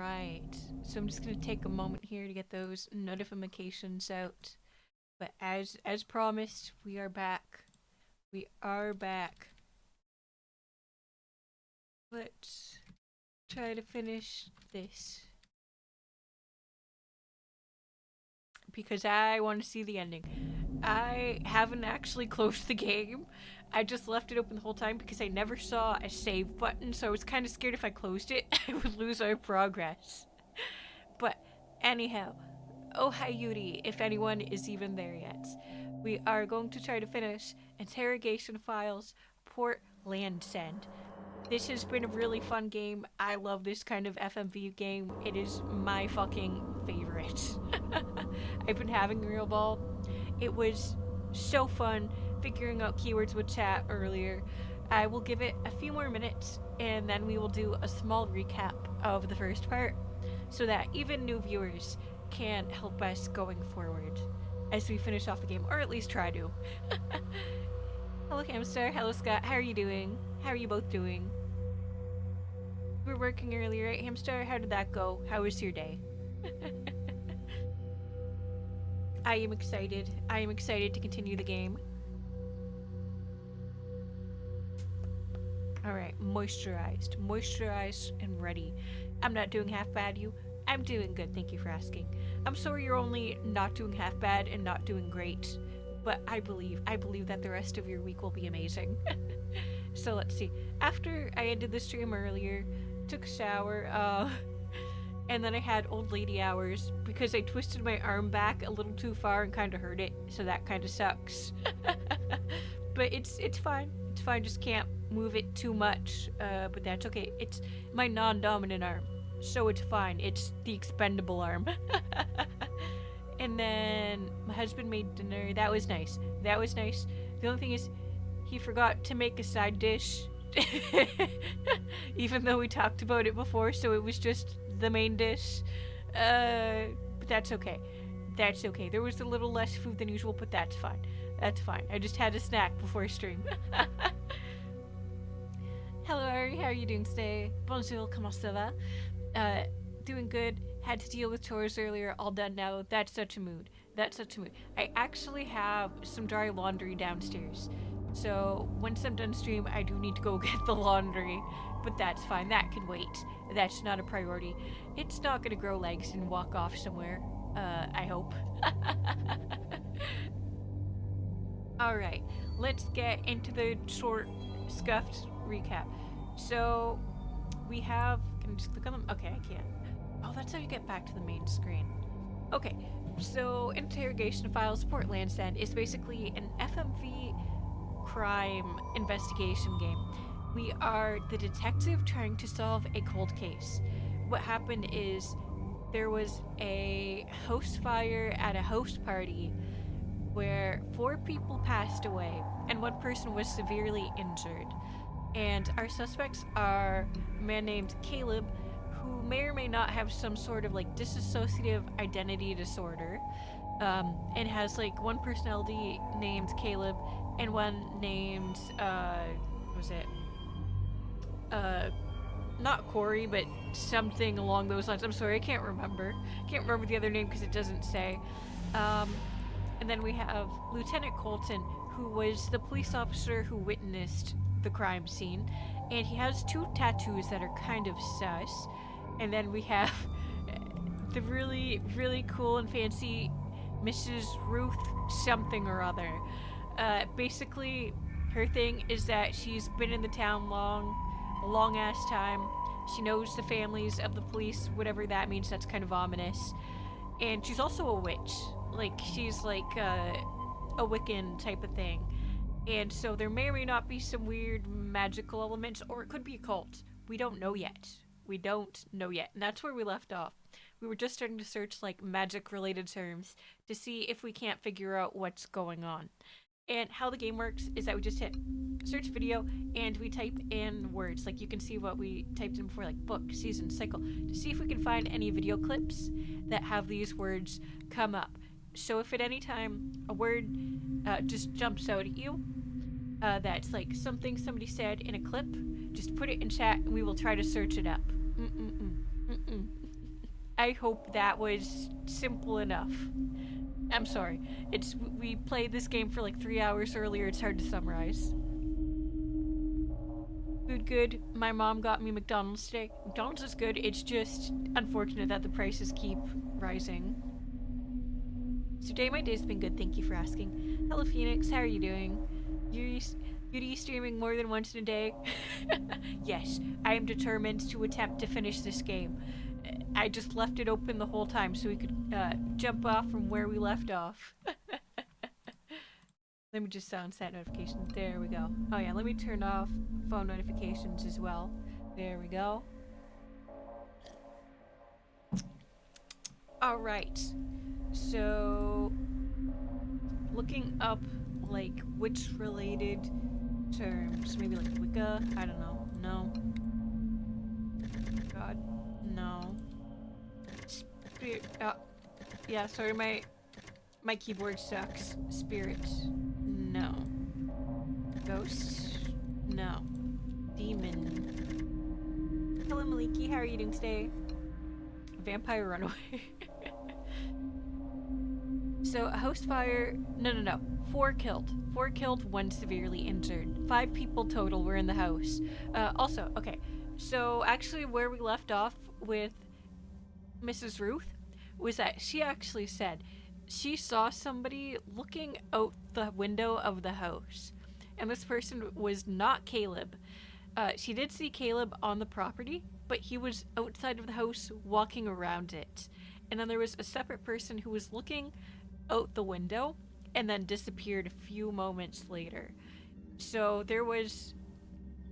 Alright, so I'm just gonna take a moment here to get those notifications out. But as promised, we are back. We are back. Let's try to finish this. Because I want to see the ending. I haven't actually closed the game. I just left it open the whole time because I never saw a save button, so I was kind of scared if I closed it, I would lose our progress. But anyhow, oh hi Yuri, if anyone is even there yet. We are going to try to finish Interrogation Files Port Landsend. This has been a really fun game. I love this kind of FMV game. It is my fucking favorite. I've been having a real ball. It was so fun figuring out keywords with chat earlier. I will give it a few more minutes and then we will do a small recap of the first part so that even new viewers can help us going forward as we finish off the game, or at least try to. Hello Hamster, hello Scott, how are you doing? How are you both doing? We were working earlier, right Hamster? How did that go? How was your day? I am excited. I am excited to continue the game. Alright, moisturized. Moisturized and ready. I'm not doing half bad, you. I'm doing good, thank you for asking. I'm sorry you're only not doing half bad and not doing great. But I believe that the rest of your week will be amazing. So let's see. After I ended the stream earlier, took a shower, and then I had old lady hours because I twisted my arm back a little too far and kind of hurt it, so that kind of sucks. But it's fine. It's fine, just can't move it too much, but that's okay. It's my non-dominant arm, so it's fine. It's the expendable arm. And then my husband made dinner. That was nice. That was nice. The only thing is, he forgot to make a side dish. Even though we talked about it before, so it was just the main dish. But that's okay. That's okay. There was a little less food than usual, but that's fine. That's fine. I just had a snack before stream. Hello Ari, how are you doing today? Bonjour, comment ça va? Doing good. Had to deal with chores earlier, all done now. That's such a mood. That's such a mood. I actually have some dry laundry downstairs. So once I'm done stream, I do need to go get the laundry. But that's fine. That can wait. That's not a priority. It's not gonna grow legs and walk off somewhere. I hope. Alright, let's get into the short, scuffed recap. So, we have... Can I just click on them? Okay, I can. Oh, that's how you get back to the main screen. Okay, so Interrogation Files Port Landsend is basically an FMV crime investigation game. We are the detective trying to solve a cold case. What happened is there was a host fire at a host party where 4 people passed away and 1 person was severely injured. And our suspects are a man named Caleb, who may or may not have some sort of like dissociative identity disorder, and has like 1 personality named Caleb and 1 named what was it? Not Corey, but something along those lines. I'm sorry, I can't remember. Can't remember the other name because it doesn't say. And then we have Lieutenant Colton, who was the police officer who witnessed the crime scene, and he has 2 tattoos that are kind of sus. And then we have the really, really cool and fancy Mrs. Ruth something or other. Basically, her thing is that she's been in the town a long ass time. She knows the families of the police, whatever that means. That's kind of ominous. And she's also a witch. Like, she's like a Wiccan type of thing. And so there may or may not be some weird magical elements, or it could be a cult. We don't know yet. We don't know yet. And that's where we left off. We were just starting to search like magic related terms to see if we can't figure out what's going on. And how the game works is that we just hit search video and we type in words. Like you can see what we typed in before, like book, season, cycle, to see if we can find any video clips that have these words come up. So if at any time a word just jumps out at you, that's like something somebody said in a clip, just put it in chat and we will try to search it up. I hope that was simple enough. I'm sorry. We played this game for like 3 hours earlier. It's hard to summarize. Food good. My mom got me McDonald's today. McDonald's is good. It's just unfortunate that the prices keep rising. So today my day's been good. Thank you for asking. Hello Phoenix. How are you doing? You're streaming more than once in a day? Yes. I am determined to attempt to finish this game. I just left it open the whole time so we could jump off from where we left off. Let me just set notifications. There we go. Oh yeah, let me turn off phone notifications as well. There we go. Alright. So, looking up, like, witch-related terms. Maybe like Wicca? I don't know. No. God. No. Spirit. Yeah, sorry, my keyboard sucks. Spirit. No. Ghost? No. Demon. Hello Maliki, how are you doing today? Vampire runaway. So, a house fire. No. 4 killed. 4 killed, 1 severely injured. 5 people total were in the house. Also, okay. So, actually, where we left off with Mrs. Ruth was that she actually said she saw somebody looking out the window of the house. And this person was not Caleb. She did see Caleb on the property, but he was outside of the house walking around it. And then there was a separate person who was looking out the window and then disappeared a few moments later. So there was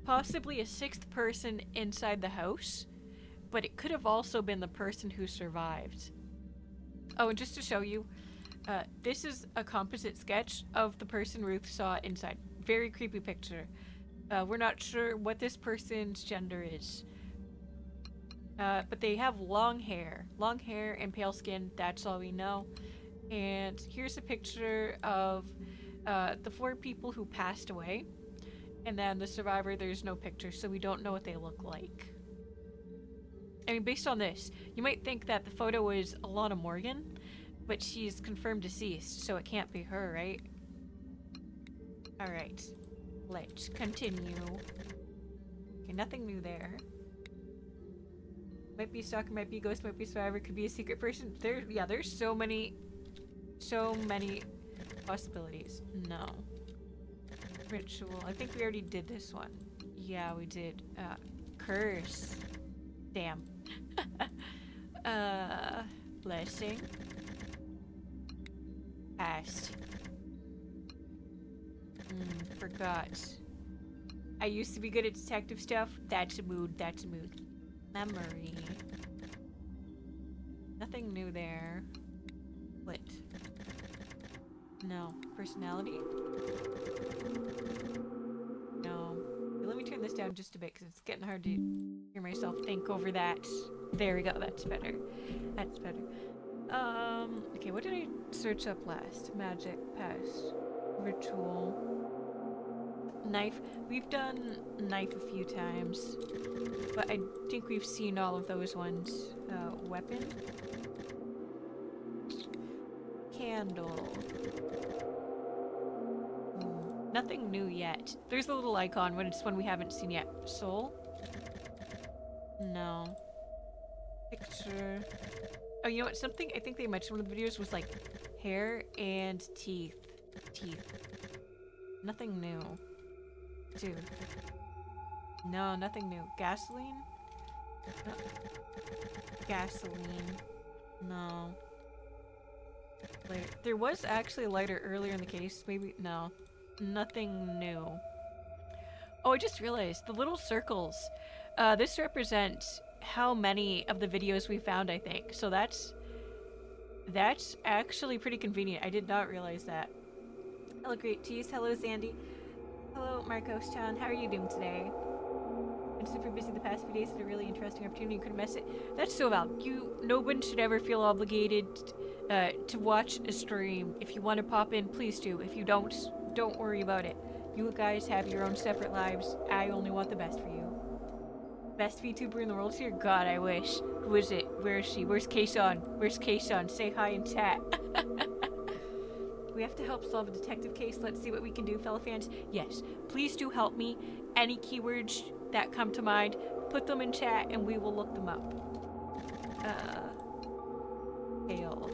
possibly a 6th person inside the house, but it could have also been the person who survived. Oh, and just to show you, this is a composite sketch of the person Ruth saw inside. Very creepy picture. We're not sure what this person's gender is. But they have long hair. Long hair and pale skin, that's all we know. And here's a picture of the 4 people who passed away. And then the survivor, there's no picture, so we don't know what they look like. I mean, based on this, you might think that the photo is Alana Morgan, but she's confirmed deceased, so it can't be her, right? Alright. Let's continue. Okay, nothing new there. Might be stalker, might be ghost, might be survivor, could be a secret person. There's so many possibilities. No. Ritual. I think we already did this one. Yeah, we did. Curse. Damn. Blessing. Past. Forgot. I used to be good at detective stuff. That's a mood. That's a mood. Memory. Nothing new there. Lit. No. Personality? No. Okay, let me turn this down just a bit because it's getting hard to hear myself think over that. There we go. That's better. That's better. Okay, what did I search up last? Magic, past, ritual, knife. We've done knife a few times, but I think we've seen all of those ones. Weapon, candle. Nothing new yet. There's a little icon when it's one we haven't seen yet. Soul? No. Picture. Oh, you know what? Something I think they mentioned in one of the videos was like hair and teeth. Nothing new. Dude. No, nothing new. Gasoline? No. Gasoline. No. Lighter. There was actually a lighter earlier in the case. Maybe. No. Nothing new. Oh, I just realized the little circles. This represents how many of the videos we found, I think. So that's actually pretty convenient. I did not realize that. Hello, Great Tease. Hello, Zandy. Hello, Marcos-chan. How are you doing today? Been super busy the past few days. Had a really interesting opportunity. You couldn't miss it. That's so valid. No one should ever feel obligated to watch a stream. If you want to pop in, please do. If you don't worry about it. You guys have your own separate lives. I only want the best for you. Best VTuber in the world here? God, I wish. Who is it? Where is she? Where's Kason? Where's Kason? Say hi in chat. We have to help solve a detective case. Let's see what we can do, fellow fans. Yes, please do help me. Any keywords that come to mind, put them in chat and we will look them up. Hail.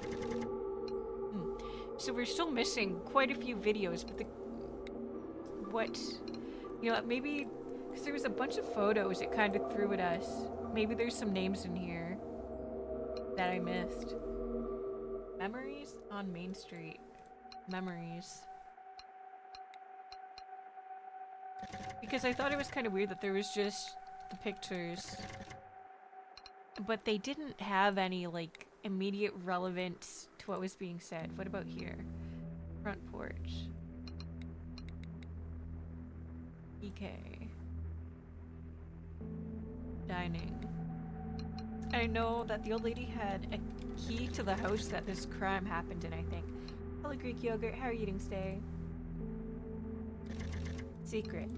So we're still missing quite a few videos, but maybe, because there was a bunch of photos it kind of threw at us. Maybe there's some names in here that I missed. Memories on Main Street. Memories. Because I thought it was kind of weird that there was just the pictures, but they didn't have any, like, immediate relevance to what was being said. What about here? Front porch. EK. Dining. I know that the old lady had a key to the house that this crime happened in, I think. Hello, Greek yogurt. How are you doing today? Secret.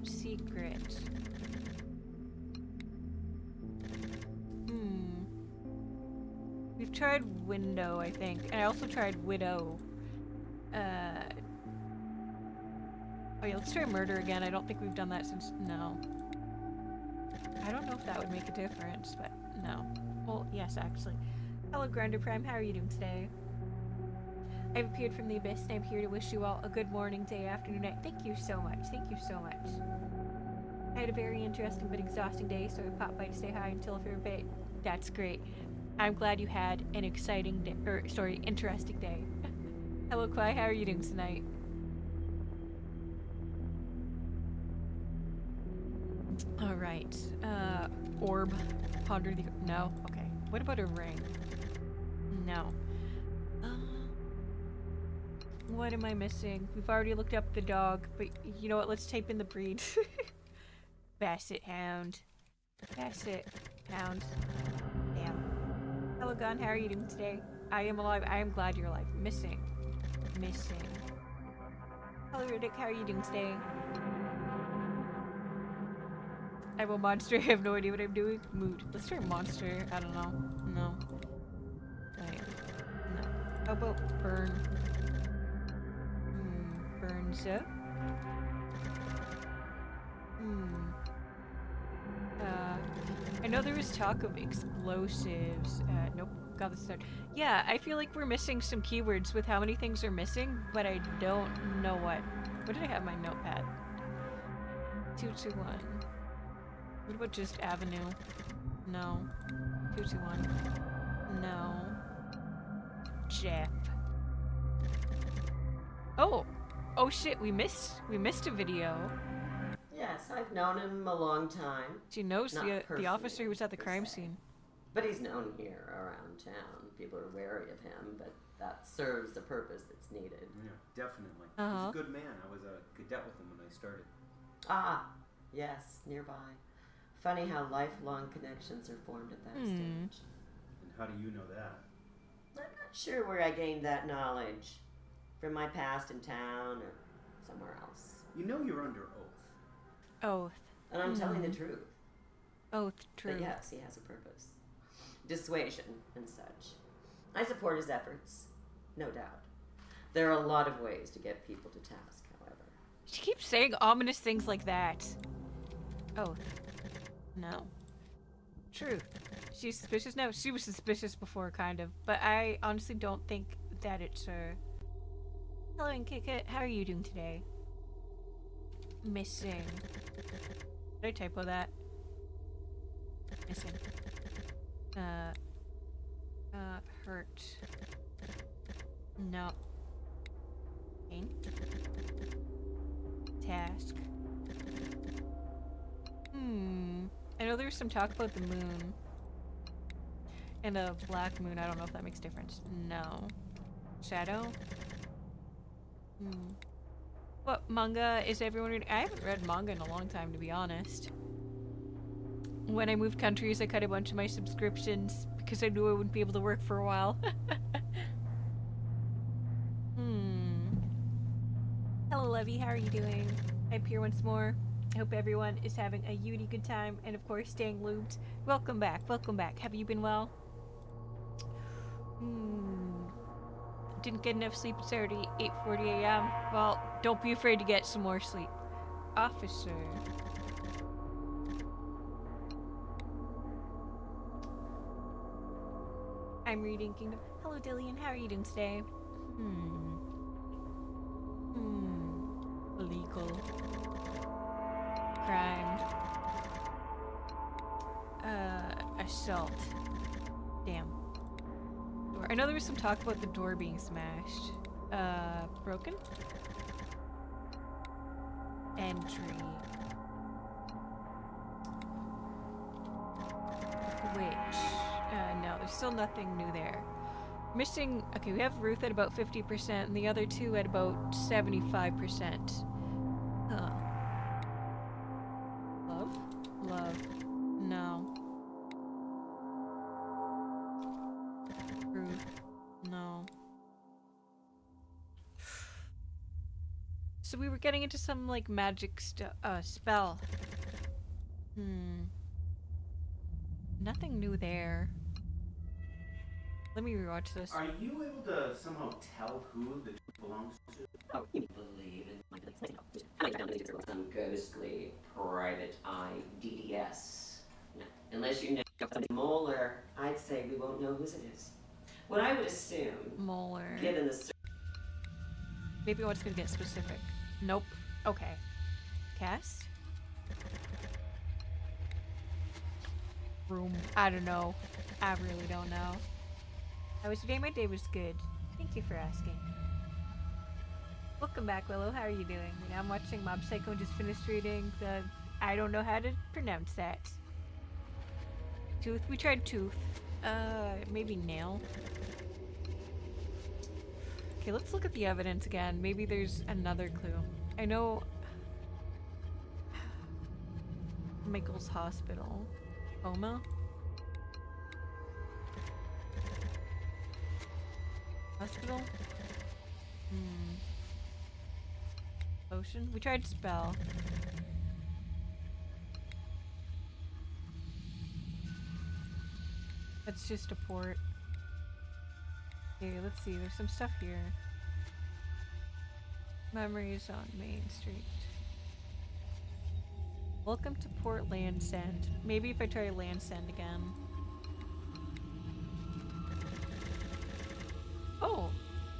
We've tried window, I think. And I also tried widow. Oh yeah, let's try murder again. I don't think we've done that since... No. I don't know if that would make a difference, but no. Well, yes, actually. Hello, Grinder Prime. How are you doing today? I've appeared from the abyss, and I'm here to wish you all a good morning, day, afternoon, night. Thank you so much. Thank you so much. I had a very interesting but exhausting day, so I popped by to say hi until for a bit. That's great. I'm glad you had an exciting day, interesting day. Hello, Kwai. How are you doing tonight? All right. Orb. Ponder the... No? Okay. What about a ring? No. What am I missing? We've already looked up the dog, but you know what? Let's type in the breed. Basset Hound. Basset Hound. Damn. Hello, Gun. How are you doing today? I am alive. I am glad you're alive. Missing. Hello, Riddick. How are you doing today? I'm a monster. I have no idea what I'm doing. Mood. Let's try monster. I don't know. No. Wait. No. How about burn? Burns up. I know there was talk of explosives. Nope. Got this start. Yeah, I feel like we're missing some keywords with how many things are missing, but I don't know what. What did I have in my notepad? 221. What about just avenue? No. 221. No. Jeff. Oh! Oh shit, we missed a video. Yes, I've known him a long time. She knows the officer who was at the crime scene. But he's known here around town. People are wary of him, but that serves the purpose that's needed. Yeah, definitely. He's a good man. I was a cadet with him when I started. Ah, yes, nearby. Funny how lifelong connections are formed at that stage. And how do you know that? I'm not sure where I gained that knowledge. From my past in town or somewhere else. You know you're under oath. Oath. And I'm telling the truth. Oath, true. But yes, he has a purpose. Dissuasion and such. I support his efforts, no doubt. There are a lot of ways to get people to task, however. She keeps saying ominous things like that. Oath. No. Truth. She's suspicious now. She was suspicious before, kind of. But I honestly don't think that it's her. Hello, Inkikit. How are you doing today? Missing. Did I typo that? Missing. Hurt. No. Pain. Task. I know there's some talk about the moon. And a black moon. I don't know if that makes a difference. No. Shadow? What manga is everyone reading? I haven't read manga in a long time, to be honest. When I moved countries, I cut a bunch of my subscriptions because I knew I wouldn't be able to work for a while. Hello, Levy. How are you doing? I'm here once more. I hope everyone is having a uni good time and, of course, staying lubed. Welcome back. Welcome back. Have you been well? Didn't get enough sleep. It's already 8:40 a.m. Well, don't be afraid to get some more sleep. Officer. I'm reading Kingdom. Hello, Dillian. How are you doing today? Illegal. Crime. Assault. Damn. Door. I know there was some talk about the door being smashed. Broken? Entry. Which? No, there's still nothing new there. Missing. Okay, we have Ruth at about 50%, and the other two at about 75%. Huh. Love? Love. No. Ruth. No. So we were getting into some, like, magic spell. Nothing new there. Let me rewatch this. Are you able to somehow tell who the truth belongs to? Oh, you believe in some ghostly private eye DDS. Unless you know something molar, I'd say we won't know whose it is. What I would assume, Molar. given the Maybe I was gonna get specific. Nope. Okay. Cast? Room. I don't know. I really don't know. How was your day? My day was good. Thank you for asking. Welcome back, Willow. How are you doing? I'm watching Mob Psycho and just finished reading the... I don't know how to pronounce that. Tooth? We tried tooth. Maybe nail. Okay, let's look at the evidence again. Maybe there's another clue. I know... Michael's hospital. Coma? Hospital? Potion? We tried spell. That's just a port. Okay, let's see. There's some stuff here. Memories on Main Street. Welcome to Port Landsend. Maybe if I try Landsend again. Oh,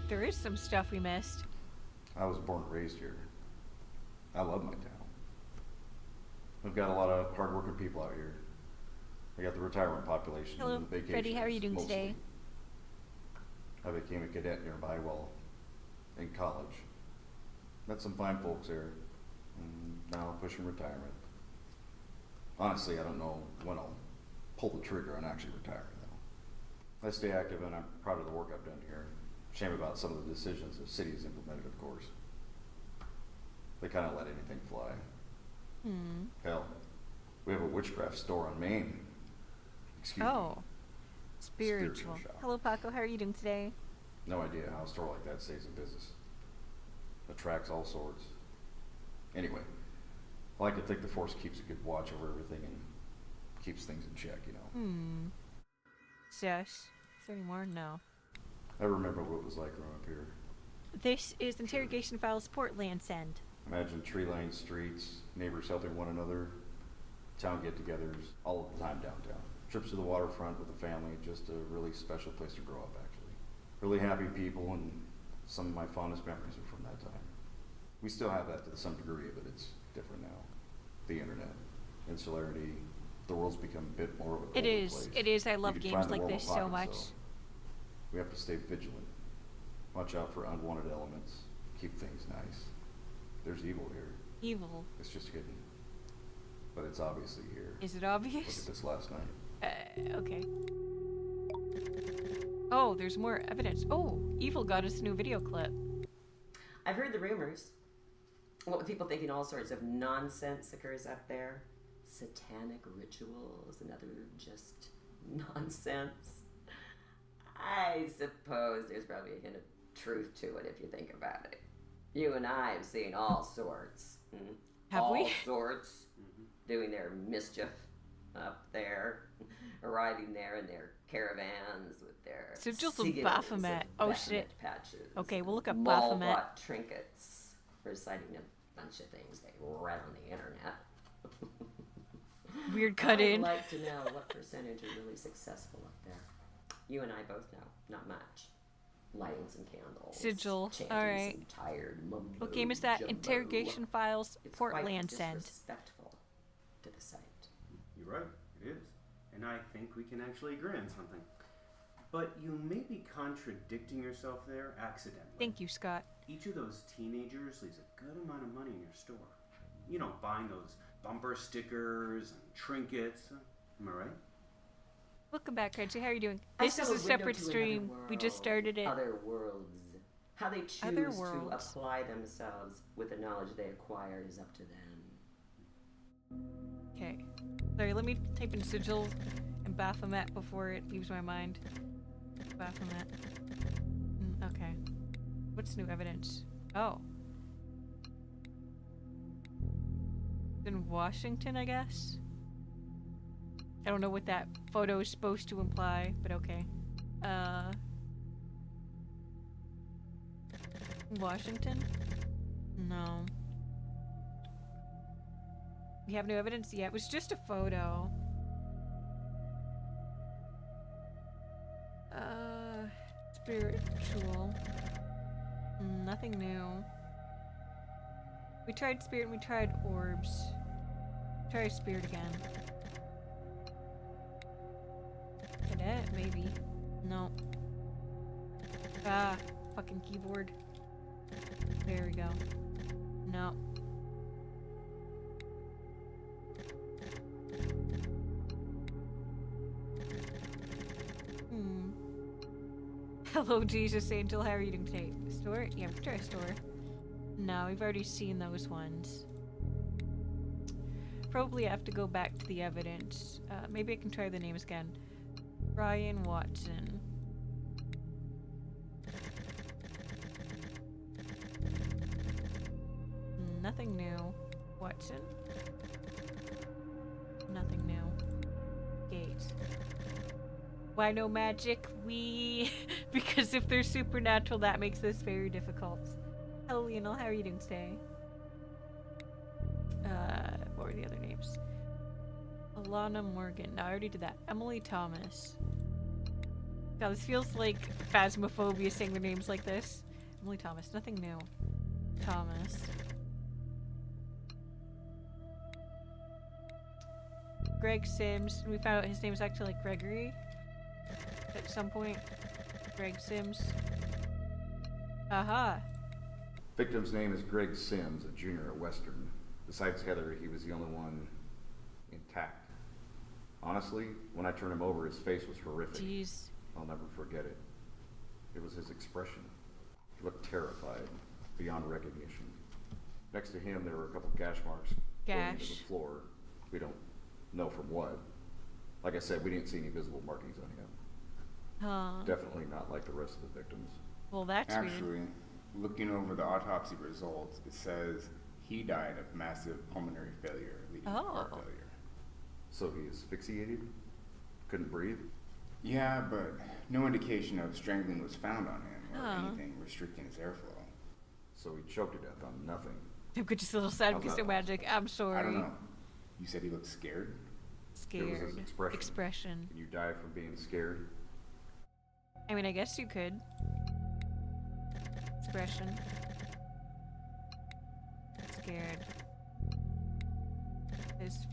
there is some stuff we missed. I was born and raised here. I love my town. We've got a lot of hard-working people out here. I got the retirement population. Hello, and the vacationers, Freddie. How are you doing mostly. today? I became a cadet nearby while in college. Met some fine folks there, and now pushing retirement. Honestly, I don't know when I'll pull the trigger on actually retiring, though. I stay active, and I'm proud of the work I've done here. Shame about some of the decisions the city has implemented, of course. They kind of let anything fly. Hell, we have a witchcraft store on Main. Excuse me. Oh, spiritual. shop. Hello, Paco. How are you doing today? No idea how a store like that stays in business. Attracts all sorts. Anyway, I like to think the Force keeps a good watch over everything and keeps things in check, you know. Sesh. Is there any more? No. I remember what it was like growing up here. This is Interrogation Files Port Landsend. Imagine tree-lined streets, neighbors helping one another, town get-togethers, all of the time downtown. Trips to the waterfront with the family, just a really special place to grow up, actually. Really happy people, and some of my fondest memories are from that time. We still have that to some degree, but it's different now. The internet, insularity, the world's become a bit more of a It colder is. place. It is. I love You can games find the like warmer this so pockets, much. so we have to stay vigilant. Watch out for unwanted elements. Keep things nice. There's evil here. Evil. It's just hidden. But it's obviously here. Is it Look obvious? at this last night. Okay. Oh, there's more evidence. Oh, Evil got us a new video clip. I've heard the rumors. What with people thinking all sorts of nonsense occurs up there. Satanic rituals and other just nonsense. I suppose there's probably a hint of truth to it if you think about it. You and I have seen all sorts. Have all we? sorts, doing their mischief up there, arriving there in their caravans with their Sigils of sigils Baphomet. Oh, Baphomet shit. patches. Okay, we'll look up mall Baphomet. bought trinkets, reciting a bunch of things they read on the internet. Weird cut in. I'd like to know what percentage are really successful up there. You and I both know, not much. Lighting some candles. Sigil. Chanting All right. some tired mumbo What game is that? jumbo. Interrogation files, It's Fort quite Landsend. disrespectful to the site. You're right, it is. And I think we can actually agree on something. But you may be contradicting yourself there accidentally. Thank you, Scott. Each of those teenagers leaves a good amount of money in your store. You know, buying those bumper stickers and trinkets. Am I right? Welcome back, Reggie. How are you doing? I This saw is a a window separate to another stream. We just world, started it. Other worlds. How they choose Other to worlds. apply themselves with the knowledge they acquire is up to them. Okay. Sorry, let me type in Sigil and Baphomet before it leaves my mind. Baphomet. Okay. What's new evidence? Oh. In Washington, I guess? I don't know what that photo is supposed to imply, but okay. Washington? No. We have no evidence yet. It was just a photo. Spiritual. Nothing new. We tried spirit and we tried orbs. Try spirit again. Cadet? Maybe. No. Ah, fucking keyboard. There we go. No. Hello, Jesus Angel. How are you doing today? Store? Yeah, we can try a store. No, we've already seen those ones. Probably have to go back to the evidence. Maybe I can try the names again. Brian Watson. Nothing new. Watson. Nothing new. Gates. Why no magic? Because if they're supernatural, that makes this very difficult. Hello, Lionel. How are you doing today? What were the other names? Alana Morgan. No, I already did that. Emily Thomas. God, this feels like phasmophobia saying the names like this. Emily Thomas. Nothing new. Thomas. Greg Sims. We found out his name is actually like Gregory. At some point. Greg Sims. Aha. Victim's name is Greg Sims, a junior at Western. Besides Heather, he was the only one intact. Honestly, when I turned him over, his face was horrific. Jeez. I'll never forget it. It was his expression. He looked terrified, beyond recognition. Next to him, there were a couple gash marks going into the floor. We don't know from what. Like I said, we didn't see any visible markings on him. Huh. Definitely not like the rest of the victims. Well, that's Actually, weird. looking over the autopsy results, it says he died of massive pulmonary failure leading to heart failure. So he asphyxiated? Couldn't breathe? Yeah, but no indication of strangling was found on him or anything restricting his airflow. So he choked to death on nothing. I'm just a little sad How's because that of magic. I'm sorry. I don't know. You said he looked scared? Scared. It was his expression. Can you die from being scared? I mean, I guess you could. Expression. Scared. There's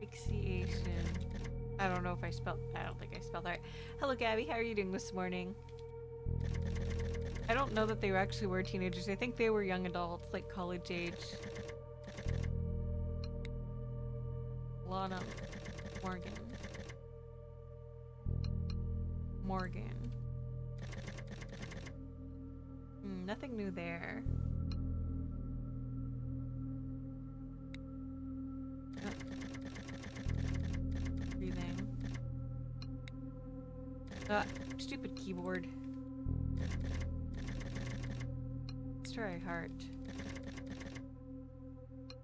asphyxiation. I don't know if I don't think I spelled that right. Hello, Gabby. How are you doing this morning? I don't know that they actually were teenagers. I think they were young adults, like college age. Lana Morgan. Nothing new there. Breathing. Stupid keyboard. Let's try heart.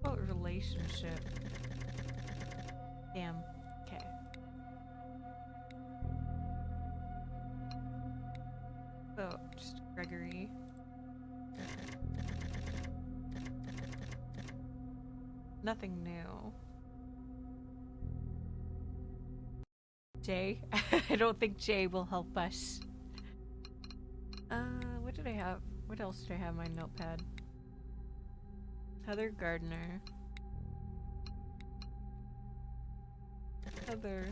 What about relationship? Damn. Okay. Oh, just Gregory. Nothing new. Jay? I don't think Jay will help us. What did I have? What else did I have in my notepad? Heather Gardner. Heather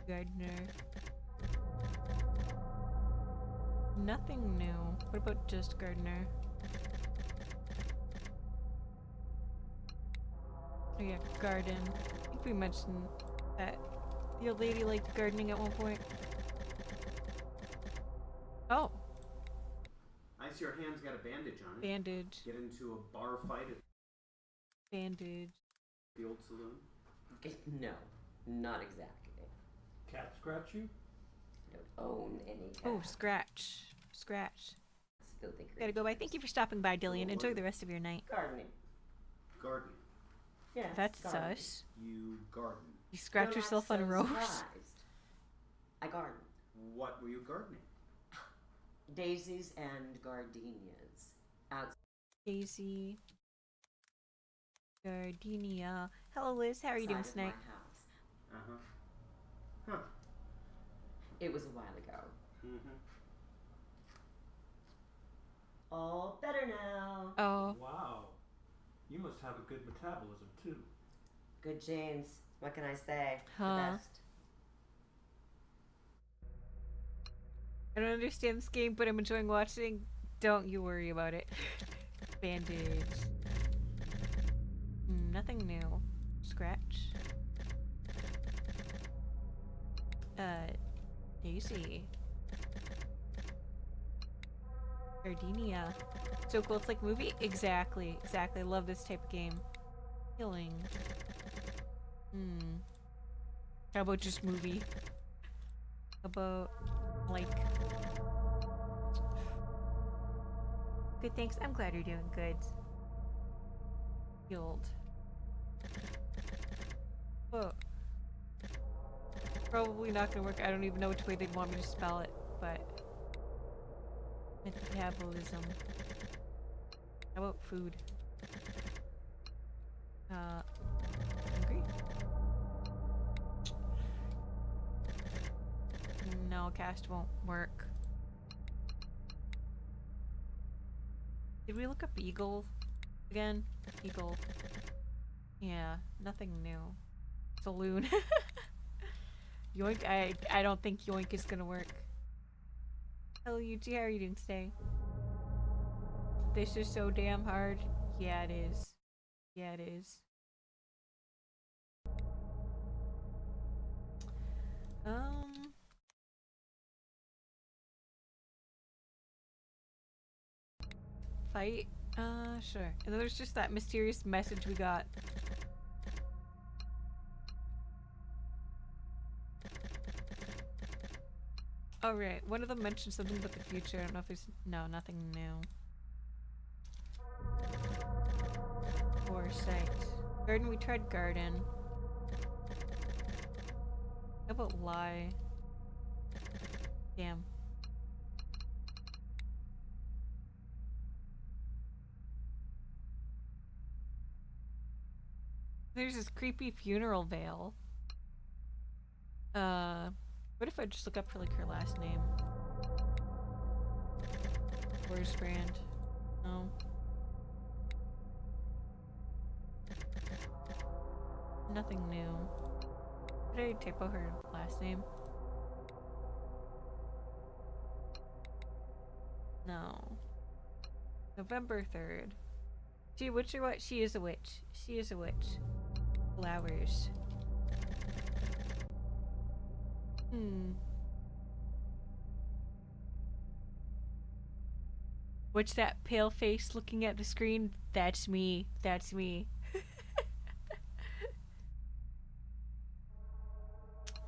Gardner. Nothing new. What about just Gardner? Oh yeah, garden. I think we mentioned that the old lady liked gardening at one point. Oh. I see your hand's got a bandage on it. Bandage. Get into a bar fight at Bandage. the old saloon? No, not exactly. Cat scratch you? I don't own any cat. Oh, scratch. Scratch. Filthy Gotta go by. Thank you for stopping by, Dillian. Oh, Enjoy what? the rest of your night. Gardening. Gardening. Yes. That's gardening. sus. You garden. You scratch You're yourself not on a so rose. surprised. I garden. What were you gardening? Daisies and gardenias. Out. Daisy. Gardenia. Hello, Liz. How are you doing outside of my tonight? house. Uh-huh. Huh. It was a while ago. Mm-hmm. All better now. Oh. Wow. You must have a good metabolism too. Good genes. What can I say? Huh. The best. I don't understand this game, but I'm enjoying watching. Don't you worry about it. Bandage. Nothing new. Scratch. Daisy. Gardenia. So cool, it's like movie? Exactly, exactly. I love this type of game. Healing. How about just movie? How about, like... Good, thanks. I'm glad you're doing good. Healed. Whoa. Probably not gonna work. I don't even know which way they'd want me to spell it, but... Metabolism. How about food? Hungry? No, cast won't work. Did we look up eagle again? Eagle. Yeah, nothing new. Saloon. Yoink, I don't think yoink is gonna work. Hello UG, how are you doing today? This is so damn hard. Yeah, it is. Yeah, it is. Fight? Sure. And then there's just that mysterious message we got. Oh right, one of them mentioned something about the future. I don't know if it's... No, nothing new. Foresight. Garden, we tried garden. How about lie? Damn. There's this creepy funeral veil. What if I just look up for like her last name? Where's brand? No. Nothing new. Did I typo her last name? No. November 3rd. She a witch or what? She is a witch. She is a witch. Flowers. What's that pale face looking at the screen? That's me. That's me.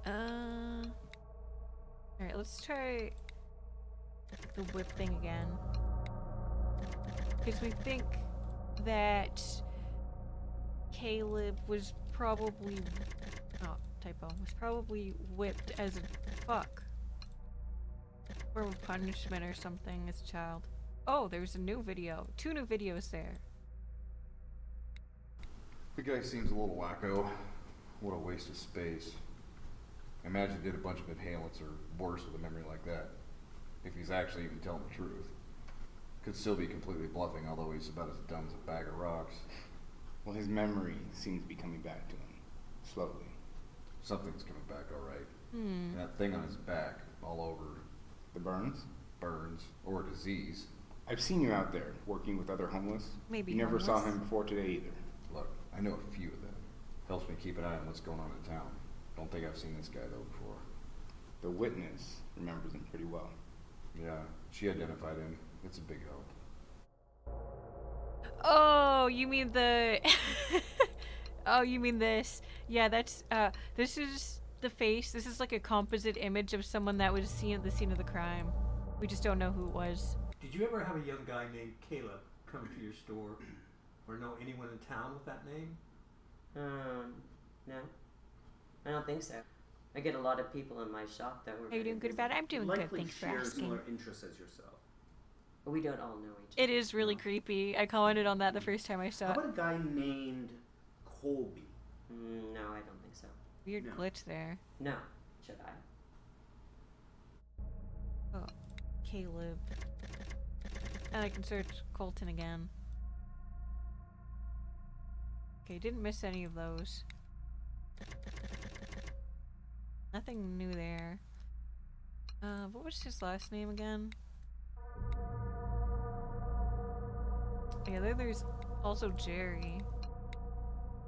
Alright, let's try the whip thing again. Because we think that Caleb was probably... Oh, typo. Was probably whipped as a fuck. Or a punishment or something as a child. Oh, there's a new video. 2 new videos there. The guy seems a little wacko. What a waste of space. Imagine he did a bunch of inhalants or worse with a memory like that. If he's actually even telling the truth. Could still be completely bluffing, although he's about as dumb as a bag of rocks. Well, his memory seems to be coming back to him. Slowly. Something's coming back alright. And that thing on his back, all over, The burns? burns, or disease. I've seen you out there working with other homeless. Maybe You never saw homeless. him before today either. Look, I know a few of them. Helps me keep an eye on what's going on in town. Don't think I've seen this guy though before. The witness remembers him pretty well. Yeah, she identified him. It's a big help. Oh, you mean the... Oh, you mean this. Yeah, that's, this is the face. This is like a composite image of someone that was seen at the scene of the crime. We just don't know who it was. Did you ever have a young guy named Caleb come to your store, or know anyone in town with that name? No. I don't think so. I get a lot of people in my shop that were. Are you doing good about it? I'm doing good, Likely thanks for share asking. similar interests as yourself. We don't all know each other. It is really creepy. I commented on that the first time I saw How it. about a guy named Colby? No, I don't think so. Weird No. glitch there. No. Should I? Oh, Caleb. And I can search Colton again. Okay, didn't miss any of those. Nothing new there. What was his last name again? Yeah, there's also Jerry.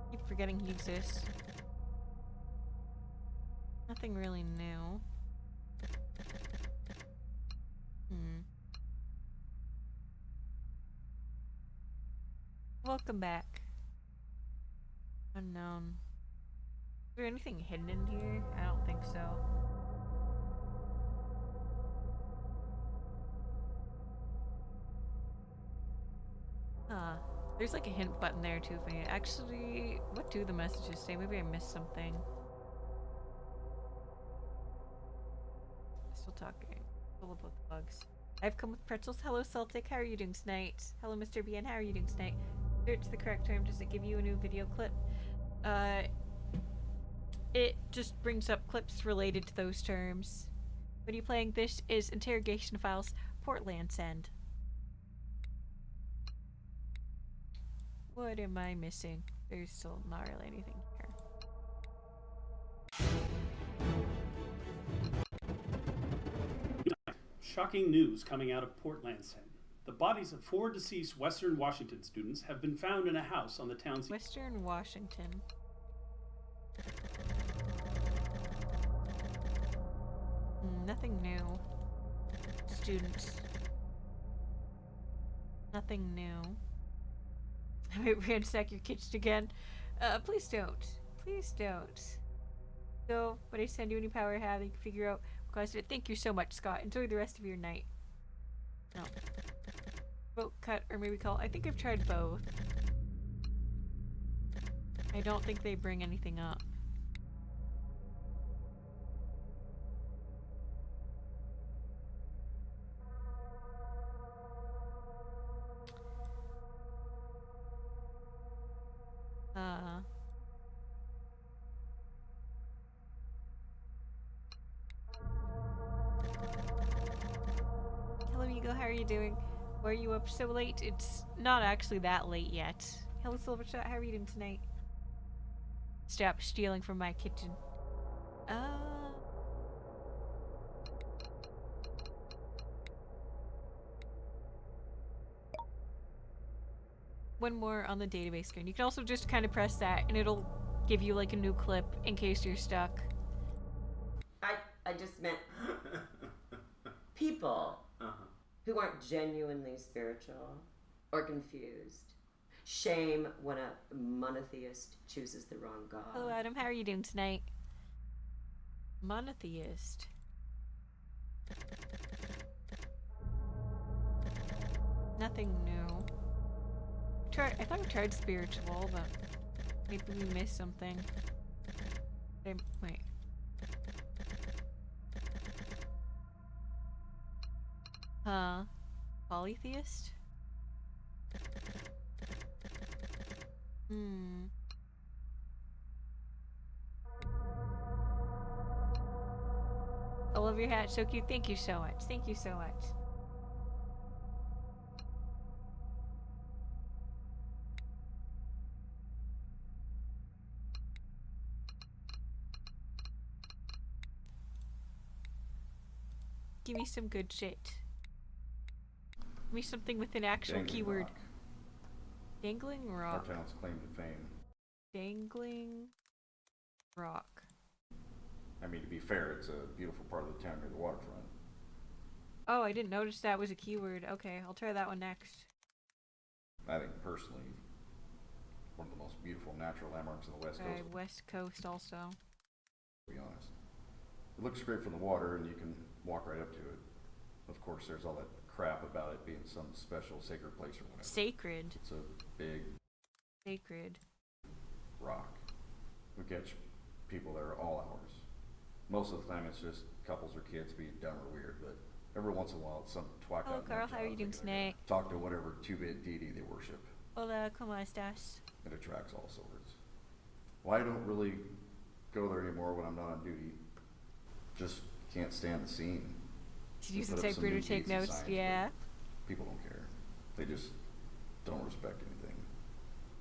Keep forgetting he exists. Nothing really new. Welcome back. Unknown. Is there anything hidden in here? I don't think so. Huh. There's like a hint button there too if I actually, what do the messages say? Maybe I missed something. Still talking. Still about the bugs. I've come with pretzels. Hello Celtic, how are you doing tonight? Hello Mr. BN, how are you doing tonight? Search the correct term. Does it give you a new video clip? It just brings up clips related to those terms. What are you playing? This is Interrogation Files, Port Landsend. What am I missing? There's still not really anything here. Shocking news coming out of Port Landsend. The bodies of 4 deceased Western Washington students have been found in a house on the town's Western Washington. Nothing new. Students. Nothing new. I might ransack your kitchen again. Please don't. Please don't. So, when I send you any power I have, you can figure out what caused it. Thank you so much, Scott. Enjoy the rest of your night. No. Vote, cut, or maybe call. I think I've tried both. I don't think they bring anything up. Hello, Ego. How are you doing? Why are you up so late? It's not actually that late yet. Hello, Silvershot. How are you doing tonight? Stop stealing from my kitchen. One more on the database screen. You can also just kind of press that and it'll give you like a new clip in case you're stuck. I just meant people who aren't genuinely spiritual or confused. Shame when a monotheist chooses the wrong god. Hello, Adam. How are you doing tonight? Monotheist. Nothing new. I thought we tried spiritual, but maybe we missed something. Wait. Polytheist? I love your hat, so cute. Thank you so much. Thank you so much. Give me some good shit. Give me something with an actual Dangling keyword. rock. Dangling Our rock. town's claim to fame. Dangling rock. I mean, to be fair, it's a beautiful part of the town near the waterfront. Oh, I didn't notice that was a keyword. Okay, I'll try that one next. I think personally, one of the most beautiful natural landmarks on the West Okay, Coast, West Coast also. to be honest. It looks great from the water and you can walk right up to it. Of course, there's all that crap about it being some special sacred place or whatever. Sacred. It's a big Sacred. rock. We catch people there all hours. Most of the time it's just couples or kids being dumb or weird, but every once in a while it's some twat Hello, out in Carl. that How are job you doing thinking they're tonight? gonna talk to whatever 2-bit deity they worship. Hola, ¿cómo estás? It attracts all sorts. Well, I don't really go there anymore when I'm not on duty. Just can't stand the scene. Did you use the Put up some typewriter new to take gates and notes? signs, Yeah. but people don't care. They just don't respect anything.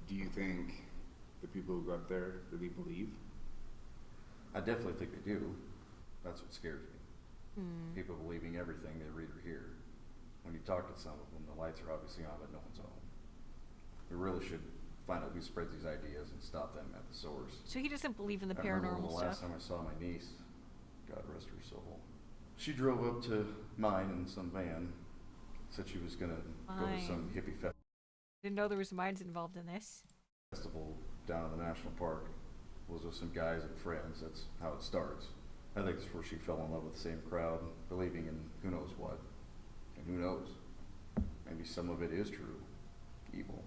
Do you think the people who go up there really believe? I definitely think they do. That's what scares me. People believing everything they read or hear. When you talk to some of them, the lights are obviously on, but no one's home. We really should find out who spreads these ideas and stop them at the source. So he doesn't believe in the I remember paranormal the last stuff. time I saw my niece, God rest her soul, she drove up to mine in some van, said she was gonna go to some Mine. hippie Didn't know there was mines involved in this. festival down in the national park. Was with some guys and friends. That's how it starts. I think that's where she fell in love with the same crowd, believing in who knows what. And who knows? Maybe some of it is true. Evil.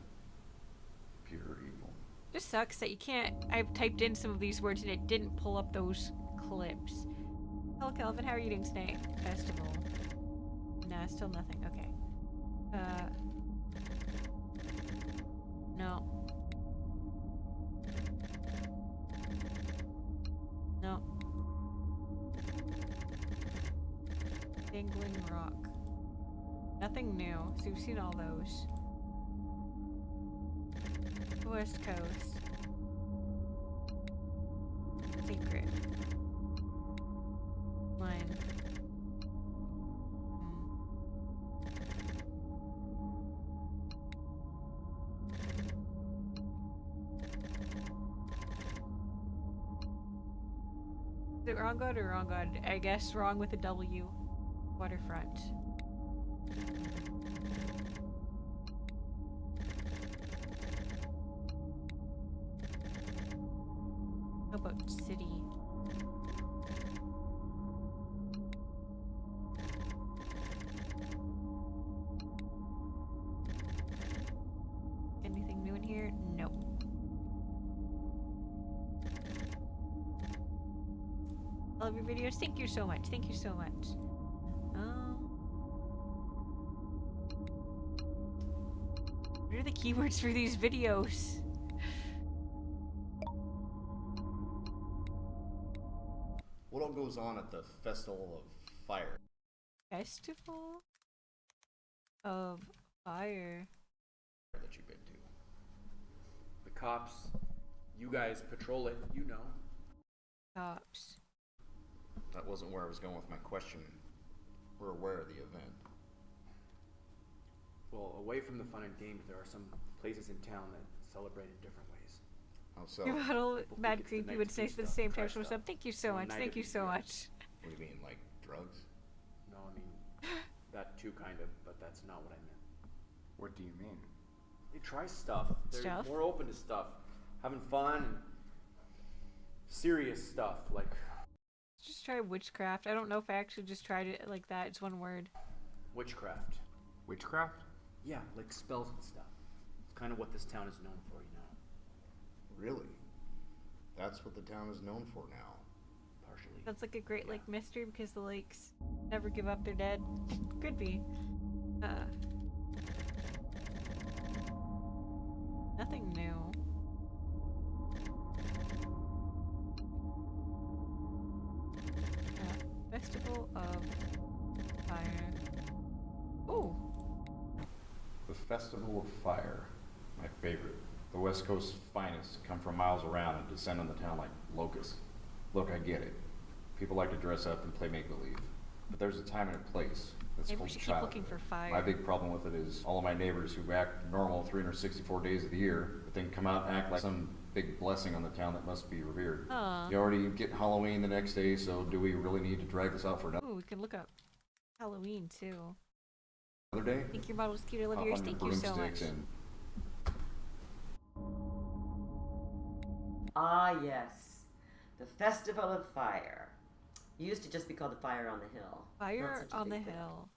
Pure evil. Just sucks that you can't. I've typed in some of these words and it didn't pull up those clips. Hello, Kelvin. How are you doing tonight? Festival. Nah, still nothing. Okay. No. No. Dangling rock. Nothing new. So we've seen all those. West Coast. Secret. Mine. Is it wrong god or wrong god? I guess wrong with a W. Waterfront. How about city? Anything new in here? Nope. I love your videos. Thank you so much. Thank you so much. What are the keywords for these videos? What all goes on at the Festival of Fire? Festival of Fire. That you've been to? The cops, you guys patrol it, you know. Cops. That wasn't where I was going with my question. We're aware of the event. Well, away from the fun and games, there are some places in town that celebrate in different ways. How so? Your model, People Mad think it's the Creepy night would to say do for the stuff, same try time. So stuff. thank you so One much. night Thank of you these so years. much. What do you mean, like drugs? No, I mean, that too, kind of, but that's not what I meant. What do you mean? They try stuff. They're Stuff? more open to stuff. Having fun and serious stuff, like Just try witchcraft. I don't know if I actually just tried it like that. It's one word. witchcraft. Witchcraft? Yeah, like spells and stuff. It's kind of what this town is known for, Really? That's what the town is known for now. partially. That's like a Great Lake mystery because the lakes never give up their dead. Could be. Nothing new. Festival of Fire. Ooh. The Festival of Fire, my favorite. The West Coast's finest come from miles around and descend on the town like locusts. Look, I get it. People like to dress up and play make-believe. But there's a time and a place. That's Maybe we called should keep childhood. looking for fire. My big problem with it is all of my neighbors who act normal 364 days of the year, but then come out and act like some big blessing on the town that must be revered. Huh. You already get Halloween the next day, so do we really need to drag this out for another Ooh, we can look up Halloween too. day? Think your model's cute. I love Hop yours. on your Thank you so much. broomsticks and Ah, yes. The Festival of Fire. It used to just be called the Fire on the Hill. Not Fire such a on the big thing. hill.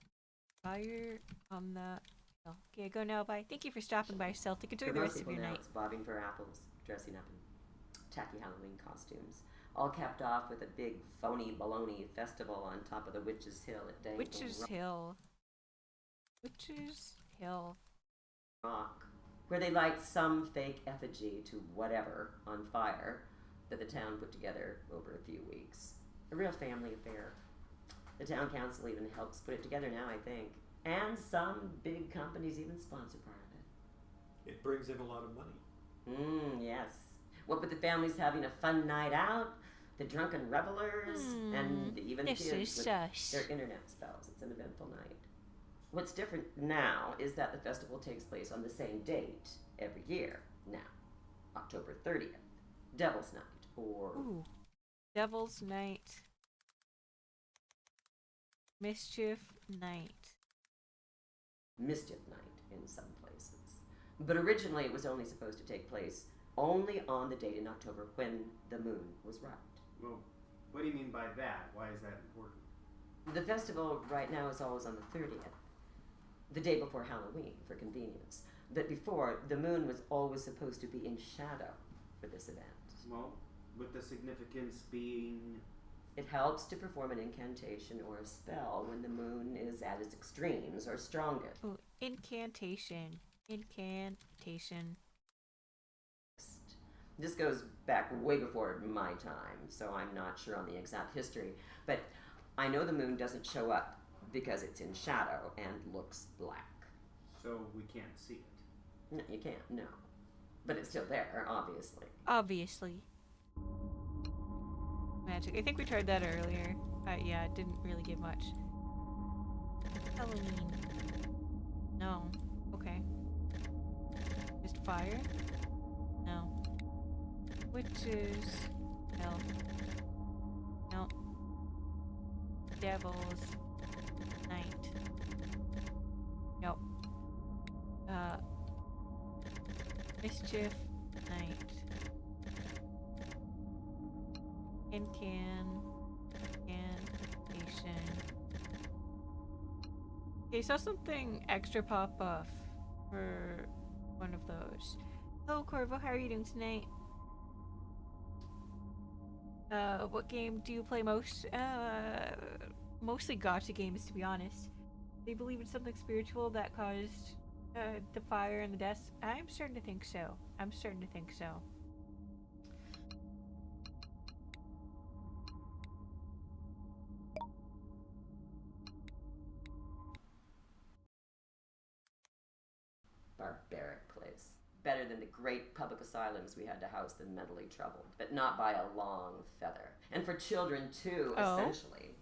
Fire on the hill. Okay, go now. Bye. Thank you for stopping by, Celtic. Enjoy For the most rest of people your now, night. it's bobbing for apples, dressing up in tacky Halloween costumes, all capped off with a big phony baloney festival on top of the Witches' Hill at Dangle Witch's Hill. Witch's Hill. Rock, where they light some fake effigy to whatever on fire that the town put together over a few weeks. A real family affair. The town council even helps put it together now, I think. And some big companies even sponsor part of it. It brings in a lot of money. Yes. What with the families having a fun night out, the drunken revelers, and even This kids is with sus. their internet spells. It's an eventful night. What's different now is that the festival takes place on the same date every year now. October 30th. Devil's Night, or Ooh. Devil's Night. Mischief Night. Mischief Night in some places. But originally it was only supposed to take place only on the date in October when the moon was right. Well, what do you mean by that? Why is that important? The festival right now is always on the 30th, the day before Halloween, for convenience. But before, the moon was always supposed to be in shadow for this event. Well, with the significance being... It helps to perform an incantation or a spell when the moon is at its extremes or strongest. Ooh, incantation. Incantation. This goes back way before my time, so I'm not sure on the exact history. But I know the moon doesn't show up because it's in shadow and looks black. So we can't see it. No, you can't, no. But it's still there, obviously. Obviously. Magic. I think we tried that earlier. Yeah, it didn't really give much. Halloween. No. Okay. Just fire? No. Witches. No. No. Devil's Night. Nope. Mischief Night. Incantation. Okay, saw something extra pop off for one of those. Hello, Corvo. How are you doing tonight? What game do you play most? Mostly gacha games, to be honest. They believe in something spiritual that caused the fire and the deaths. I'm starting to think so. I'm starting to think so. Barbaric place. Better than the great public asylums we had to house the mentally troubled, but not by a long feather. And for children, too, Oh. essentially.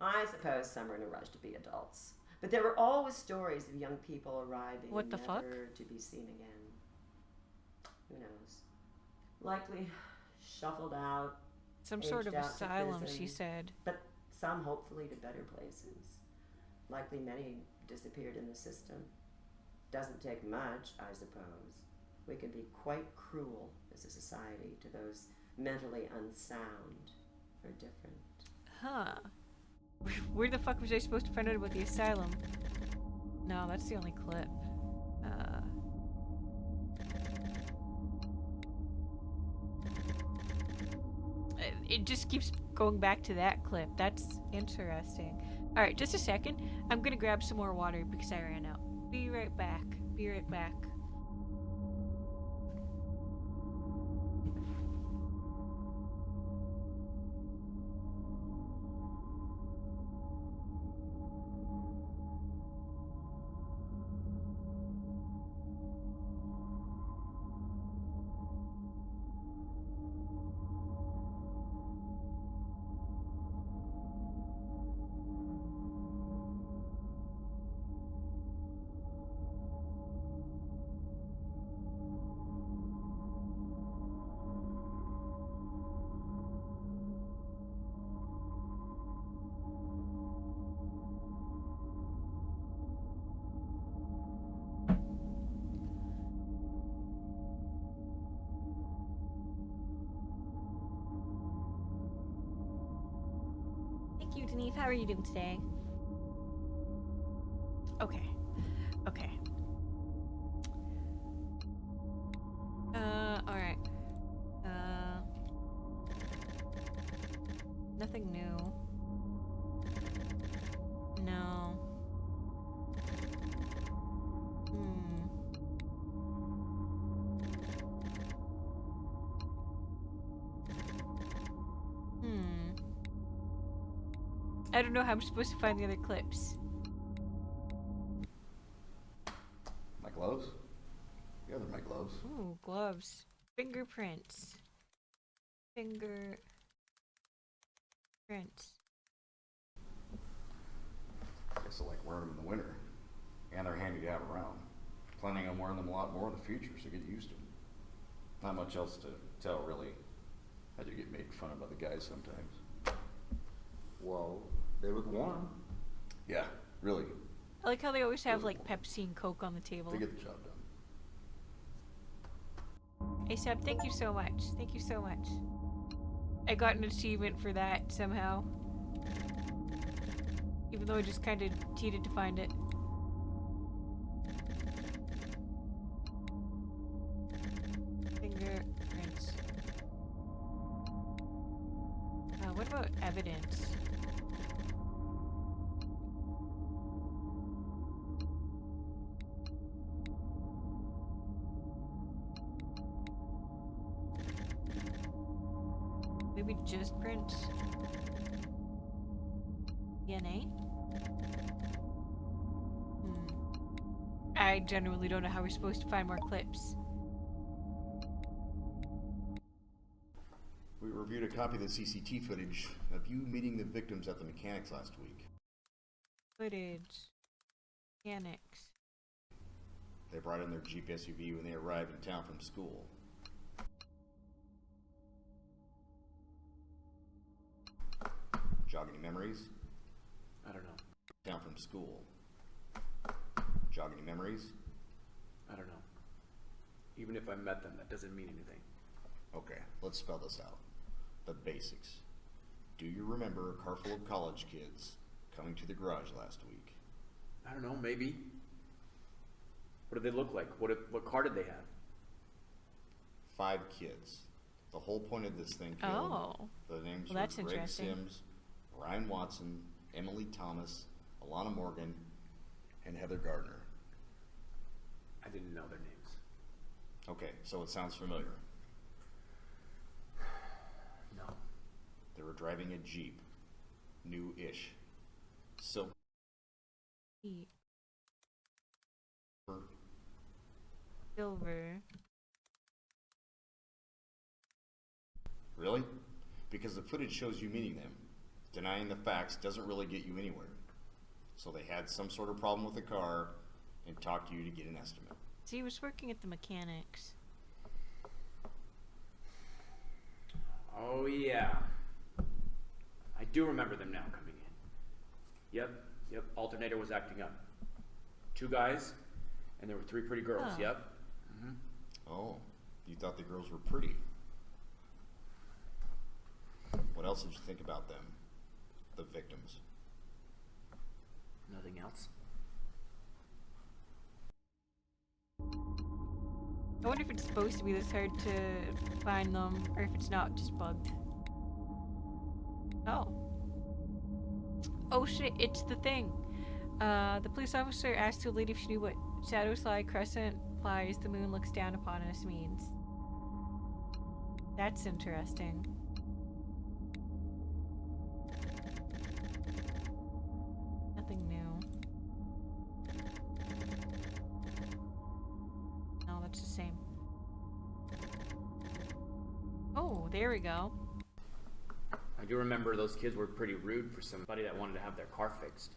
I suppose some are in a rush to be adults. But there were always stories of young people arriving What the fuck? never to be seen again. Who knows? Likely shuffled out, Some sort of Aged out to asylum, she prison. said. but some hopefully to better places. Likely many disappeared in the system. Doesn't take much, I suppose. We can be quite cruel as a society to those mentally unsound or different. Huh. Where the fuck was I supposed to find out about the asylum? No, that's the only clip. it just keeps going back to that clip. That's interesting. Alright, just a second. I'm gonna grab some more water because I ran out. Be right back. Be right back. Thank you, Denise. How are you doing today? Okay. Okay. Alright. Nothing new. No. I don't know how I'm supposed to find the other clips. My gloves? Yeah, they're my gloves. Ooh, gloves. Fingerprints. Fingerprints. I guess I like wearing them in the winter. And they're handy to have around. Planning on wearing them a lot more in the future, so get used to them. Not much else to tell, really. I do get made fun of by the guys sometimes. Well, they look warm. Yeah, really. I like how they always have like Pepsi and Coke on the table. They get the job done. ASAP, thank you so much. Thank you so much. I got an achievement for that somehow. Even though I just kind of cheated to find it. Fingerprints. What about evidence? Maybe just prints? DNA? I genuinely don't know how we're supposed to find more clips. We reviewed a copy of the CCT footage of you meeting the victims at the mechanics last week. Footage. Mechanics. They brought in their Jeep SUV when they arrived in town from school. Jog any memories? I don't know. Down from school. Jog any memories? I don't know. Even if I met them, that doesn't mean anything. Okay, let's spell this out. The basics. Do you remember a car full of college kids coming to the garage last week? I don't know, maybe. What did they look like? What car did they have? 5 kids. The whole point of this thing, Caleb, Oh. the names Well, that's were Greg interesting. Sims, Ryan Watson, Emily Thomas, Alana Morgan, and Heather Gardner. I didn't know their names. Okay, so it sounds familiar. No. They were driving a Jeep. New-ish. Silver. Silver. Really? Because the footage shows you meeting them. Denying the facts doesn't really get you anywhere. So they had some sort of problem with the car and talked to you to get an estimate. See, he was working at the mechanics. Oh, yeah. I do remember them now coming in. Yep, alternator was acting up. 2 guys, and there were 3 pretty girls, Oh. yep. Oh, you thought the girls were pretty. What else did you think about them? The victims. Nothing else? I wonder if it's supposed to be this hard to find them, or if it's not just bugged. Oh. Oh shit, it's the thing. The police officer asked the lady if she knew what shadow slide crescent implies the moon looks down upon us means. That's interesting. Nothing new. No, that's the same. Oh, there we go. I do remember those kids were pretty rude for somebody that wanted to have their car fixed.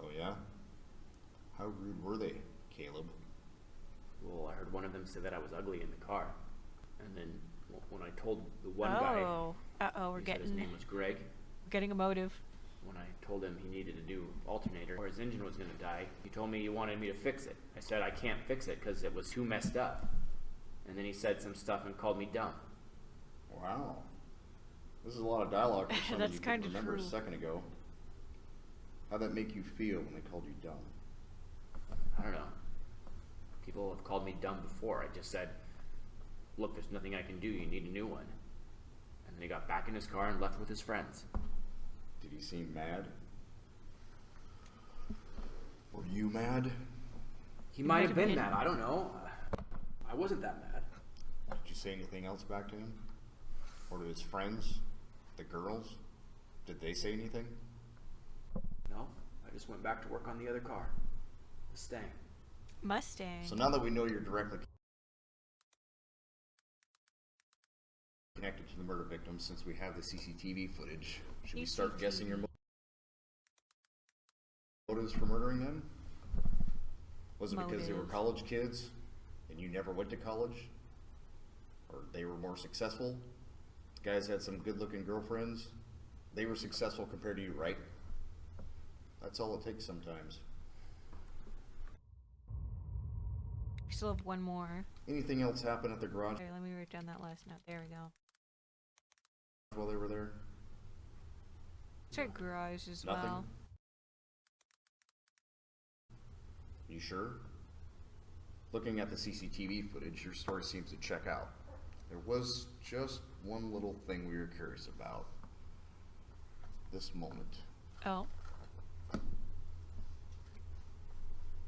Oh yeah? How rude were they, Caleb? Well, I heard one of them say that I was ugly in the car. And then when I told the one guy, we're he said his getting name was Greg. a motive. When I told him he needed to do alternator or his engine was going to die, he told me he wanted me to fix it. I said I can't fix it because it was too messed up. And then he said some stuff and called me dumb. Wow. This is a lot of dialogue for something That's you kind couldn't of remember true. a second ago. How'd that make you feel when they called you dumb? I don't know. People have called me dumb before. I just said, look, there's nothing I can do. You need a new one. And then he got back in his car and left with his friends. Did he seem mad? Were you mad? He might have been mad. I don't know. I wasn't that mad. Did you say anything else back to him? Or to his friends? The girls? Did they say anything? No, I just went back to work on the other car. Mustang. So now that we know you're directly connected to the murder victim, since we have the CCTV footage, should we start guessing your motives for murdering them? Was it because they were Motives. college kids and you never went to college? Or they were more successful? Guys had some good-looking girlfriends. They were successful compared to you, right? That's all it takes sometimes. We still have one more. Anything else happen at the garage Okay, let me write down that last note. There we go. while they were there? Check garage as Nothing? well. You sure? Looking at the CCTV footage, your story seems to check out. There was just one little thing we were curious about. This moment. Oh.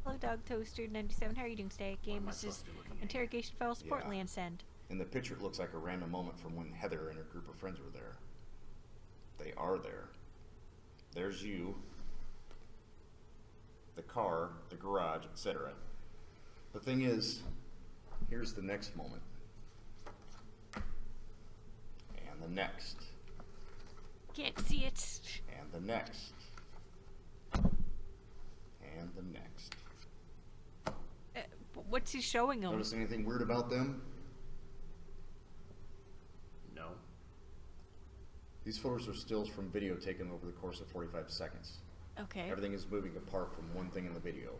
Hello, Dog Toaster 97. How are you doing today? Game, this is Interrogation File Support Yeah. Landsend. In the picture, it looks like a random moment from when Heather and her group of friends were there. They are there. There's you, the car, the garage, etc. The thing is, here's the next moment. And the next. Can't see it. And the next. And the next. What's he showing him? Notice anything weird about them? No. These photos are stills from video taken over the course of 45 seconds. Okay. Everything is moving apart from one thing in the video.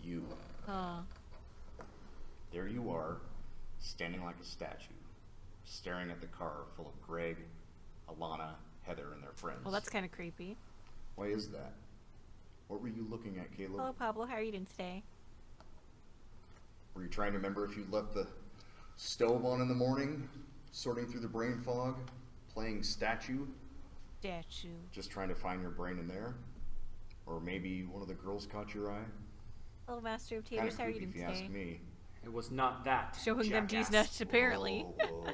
You. There you are, standing like a statue, staring at the car full of Greg, Alana, Heather, and their friends. Well, that's kind of creepy. Why is that? What were you looking at, Caleb? Hello, Pablo. How are you doing today? Were you trying to remember if you left the stove on in the morning, sorting through the brain fog, playing statue? Statue. Just trying to find your brain in there? Or maybe one of the girls caught your eye? Hello, Master of Kind Taters. of How are you creepy doing if you ask today? me. It was not that. Showing them jackass. G's nuts, apparently. Whoa.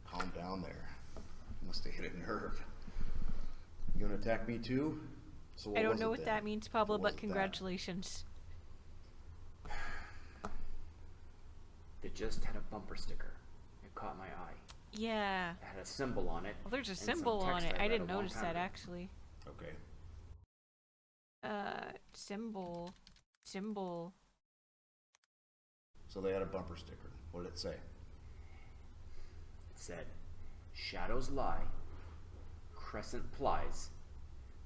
Calm down there. Must have hit a nerve. You gonna attack me too? So I don't was know it what then? that means, Pablo, What but was that? congratulations. They just had a bumper sticker. It caught my eye. Yeah. It had a symbol on it. Well, there's a and some symbol on text it. I read didn't a long notice time that, ago. actually. Okay. Symbol. Symbol. So they had a bumper sticker. What did it say? It said, shadows lie, crescent plies,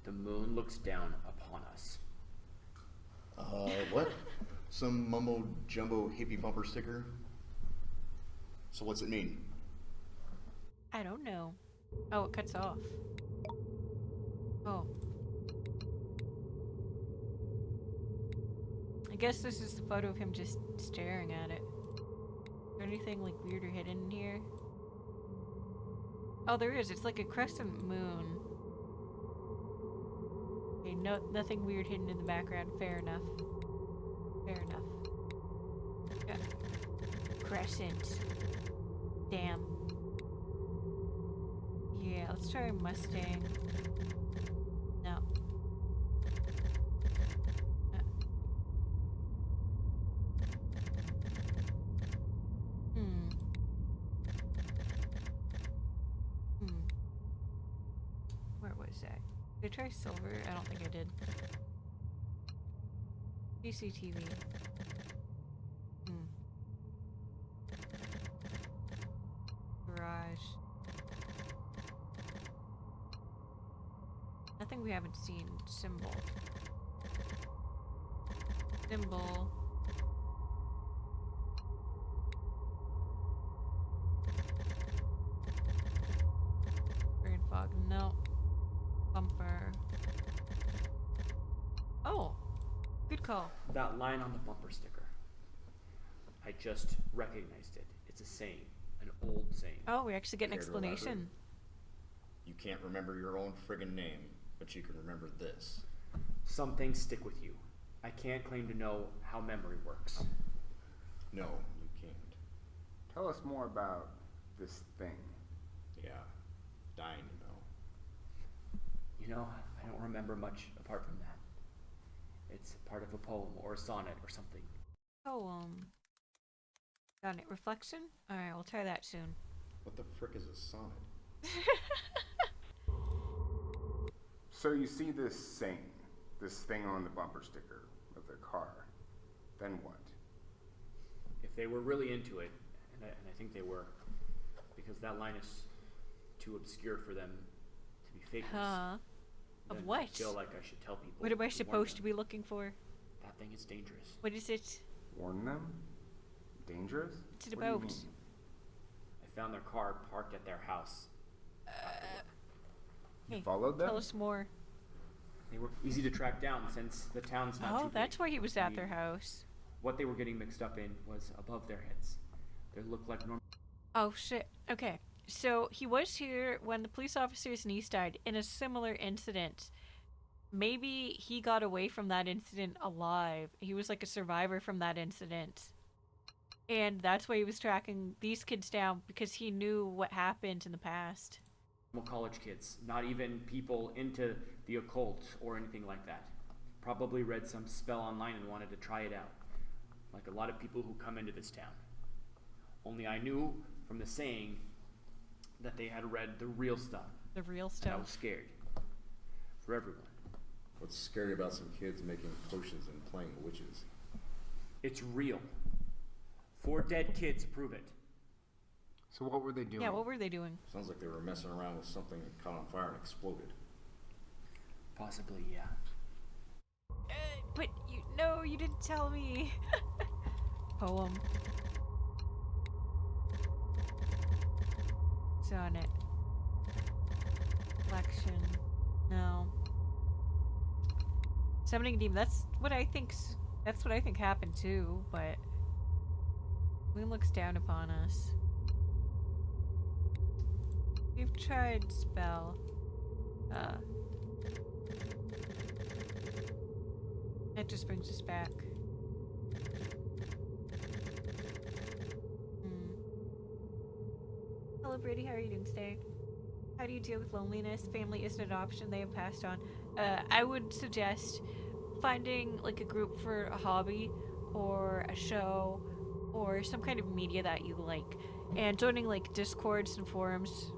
the moon looks down upon us. What? Some mumbo jumbo hippie bumper sticker? So what's it mean? I don't know. Oh, it cuts off. Oh. I guess this is the photo of him just staring at it. Is there anything like weird or hidden in here? Oh, there is. It's like a crescent moon. Okay, no, nothing weird hidden in the background. Fair enough. Fair enough. Yeah. Crescent. Damn. Yeah, let's try a Mustang. No. Hmm. Where was that? Did I try silver? I don't think I did. CCTV. Garage. Nothing we haven't seen. Symbol. Symbol. Brain fog. No. Bumper. Oh! Good call. That line on the bumper sticker. I just recognized it. It's a saying. An old saying. Oh, we actually get an Care to elaborate? explanation. You can't remember your own friggin' name, but you can remember this. Some things stick with you. I can't claim to know how memory works. No, you can't. Tell us more about this thing. Yeah, dying to know. You know, I don't remember much apart from that. It's part of a poem or a sonnet or something. Poem. Got it. Reflection? Alright, we'll try that soon. What the frick is a sonnet? So you see this thing on the bumper sticker of the car. Then what? If they were really into it, and I think they were, because that line is too obscure for them to be fakeness. Huh? Of then what? I feel like I should tell people. What am I warn supposed to them. be looking for? That thing is dangerous. What is it? Warn them? Dangerous? What's it What do you about? mean? I found their car parked at their house. You Hey, followed them? tell us more. They were easy to track down since the town's not too Oh, big. that's why he was at I their mean, house. What they were getting mixed up in was above their heads. They looked like normal. Oh, shit. Okay. So he was here when the police officer's niece died in a similar incident. Maybe he got away from that incident alive. He was like a survivor from that incident. And that's why he was tracking these kids down, because he knew what happened in the past. College kids, not even people into the occult or anything like that. Probably read some spell online and wanted to try it out, like a lot of people who come into this town. Only I knew from the saying that they had read the real stuff, The real and I was stuff. scared. For everyone. What's scary about some kids making potions and playing witches? It's real. 4 dead kids prove it. So what were they doing? Yeah, what were they doing? Sounds like they were messing around with something that caught on fire and exploded. Possibly, yeah. But you didn't tell me. Poem. Sonnet. Collection. No. Summoning a demon. That's what I think happened too, but Moon looks down upon us. We've tried spell. That just brings us back. Hello, Brady. How are you doing today? How do you deal with loneliness? Family isn't an option. They have passed on. I would suggest finding like a group for a hobby or a show or some kind of media that you like, and joining like discords and forums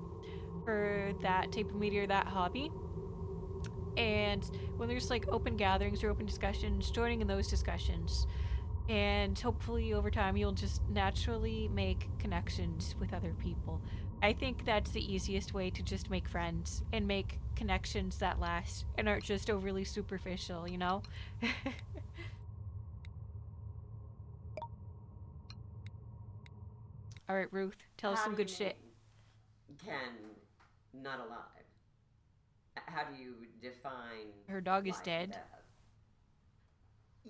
for that type of media or that hobby. And when there's like open gatherings or open discussions, joining in those discussions, and hopefully over time you'll just naturally make connections with other people. I think that's the easiest way to just make friends and make connections that last and aren't just overly superficial, you know? All right, Ruth, tell us How some do good you shit. make Ken not alive? How do you define Her dog is life and dead. death?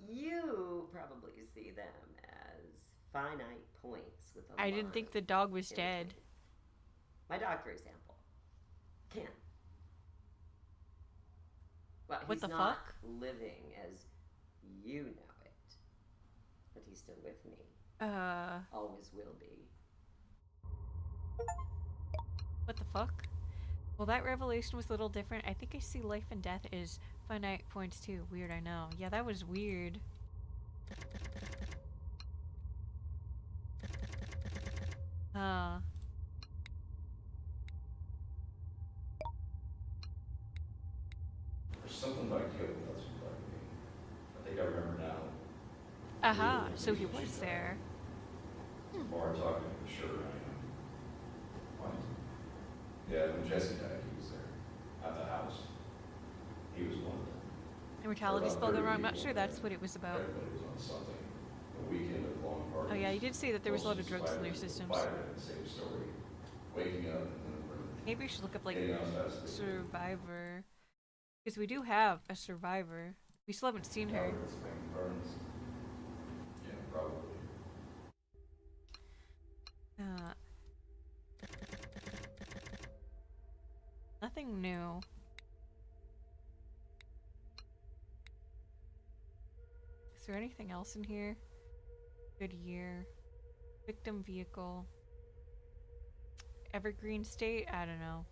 You probably see them as finite points with a I lot didn't think of the dog was irritation. dead. My dog, for example, Can't. Well, What he's the not fuck? living as you know it, but he's still with me. Always will be. What the fuck? Well, that revelation was a little different. I think I see life and death is finite points too. Weird, I know. Yeah, that was weird. There's something about Caleb that's like me. I think I remember now. Aha, so he was there. More talking for sure I am. What? Yeah, when Jesse died, he was there. At the house. He was one of them. Immortality spell going wrong. I'm not sure that's what it was about. Everybody was on something. A weekend of long parties. Oh yeah, you did say that there was a lot of drugs in their systems. The same story. Waking up and then Maybe we should look up like getting outside sleep. survivor. Because we do have a survivor. We still haven't seen her. Calvin's thing burns. Yeah, probably. Nothing new. Is there anything else in here? Good year. Victim vehicle. Evergreen state? I don't know.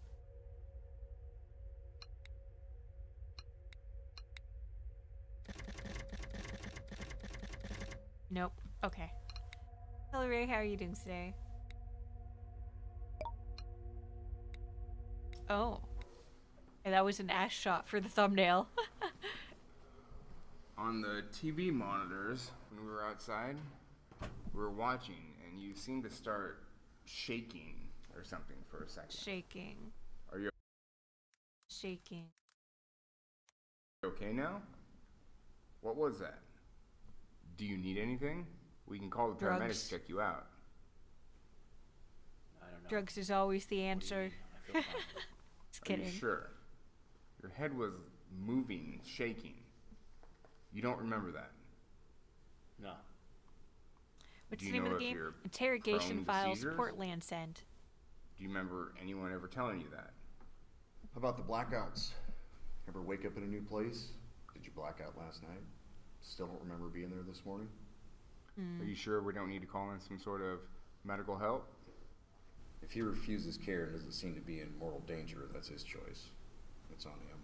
Nope. Okay. Hello Ray, how are you doing today? Oh. And that was an ass shot for the thumbnail. On the TV monitors, when we were outside, we were watching, and you seemed to start shaking or something for a second. Shaking. Are you Shaking. okay now? What was that? Do you need anything? We can call the Drugs. paramedics to check you out. I don't know. Drugs is always the answer. I feel fine. Just Are kidding. you sure? Your head was moving, shaking. You don't remember that? No. What's Do the you name of know the if game? you're Interrogation prone to Files, seizures? Port Landsend. Do you remember anyone ever telling you that? How about the blackouts? Ever wake up in a new place? Did you black out last night? Still don't remember being there this morning? Are you sure we don't need to call in some sort of medical help? If he refuses care and doesn't seem to be in mortal danger, that's his choice. It's on him.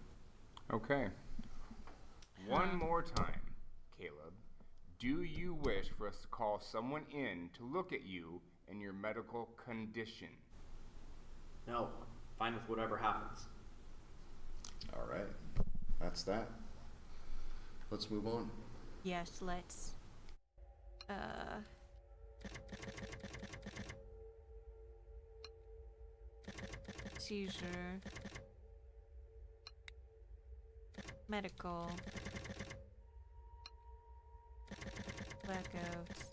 Okay. One more time, Caleb. Do you wish for us to call someone in to look at you and your medical condition? No. Fine with whatever happens. All right. That's that. Let's move on. Yes, let's. Seizure. Medical. Blackouts.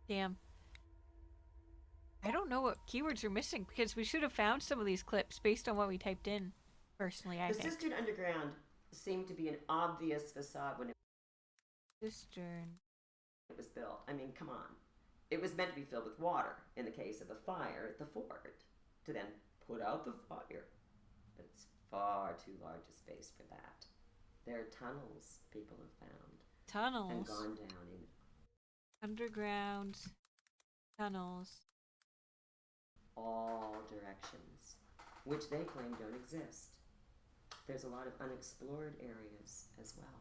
Damn. I don't know what keywords are missing because we should have found some of these clips based on what we typed in. Personally, I The think. cistern underground seemed to be an obvious facade when Cistern. it was built. I mean, come on. It was meant to be filled with water in the case of a fire at the fort, to then put out the fire. But it's far too large a space for that. There are tunnels people have found and Tunnels. gone down in Underground. Tunnels. all directions, which they claim don't exist. There's a lot of unexplored areas as well.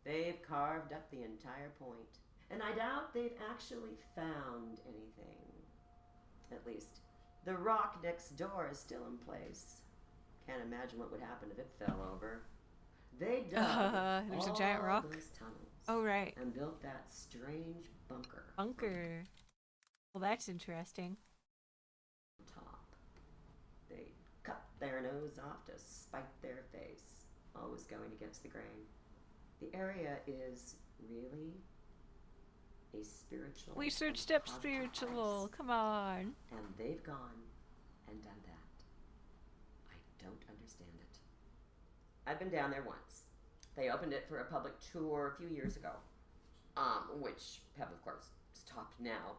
They've carved up the entire point, and I doubt they've actually found anything. At least, the rock next door is still in place. Can't imagine what would happen if it fell over. They dug There's a all giant rock? those tunnels Oh, right. and built that strange bunker. Bunker. Well, that's interesting. Top. They cut their nose off to spite their face, always going against the grain. The area is really a spiritual. We and searched up cosmic spiritual. place, Come on. and they've gone and done that. I don't understand it. I've been down there once. They opened it for a public tour a few years ago. which have, of course, stopped now.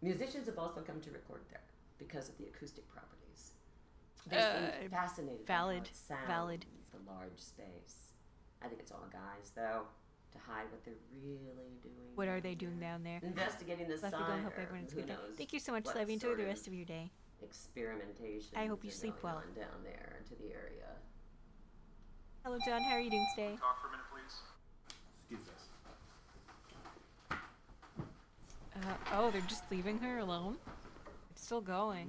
Musicians have also come to record there because of the acoustic properties. They seem fascinated by how valid, it sounds, valid. the large space. I think it's all guys, though, to hide what they're really doing. What are down they doing there. down there? Investigating the Love sign, to go and hope or everyone's who good day. knows Thank you so much, what Levy. Enjoy sort the of rest of your day. Experimentation. I hope you sleep well. Down there into the area. Hello, John. How are you doing today? Talk for a minute, please. Excuse us. Oh, they're just leaving her alone? It's still going.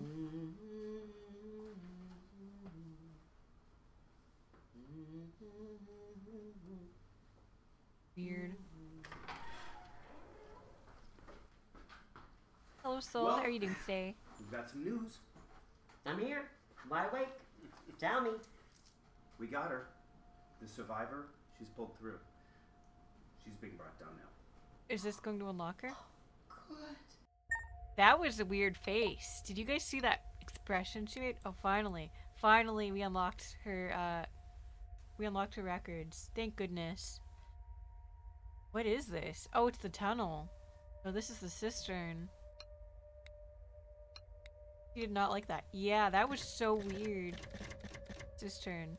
Weird. Hello, Soul. Well- How are you doing today? We've got some news. I'm here. Wide awake. Tell me. We got her. The survivor, she's pulled through. She's being brought down now. Is this going to unlock her? Good. That was a weird face. Did you guys see that expression she made? Oh, finally. Finally, we unlocked her, records. Thank goodness. What is this? Oh, it's the tunnel. Oh, this is the cistern. She did not like that. Yeah, that was so weird. Cistern.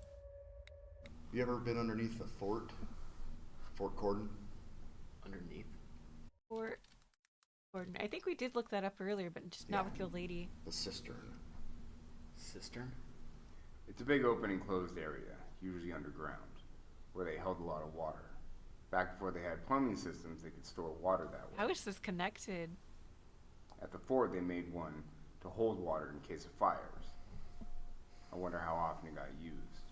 You ever been underneath the fort? Fort Cordon? Underneath. Fort Gordon. I think we did look that up earlier, but just not Yeah. with the old lady. The cistern. Cistern? It's a big open enclosed area, usually underground, where they held a lot of water. Back before they had plumbing systems, they could store water that way. How is this connected? At the fort, they made one to hold water in case of fires. I wonder how often it got used.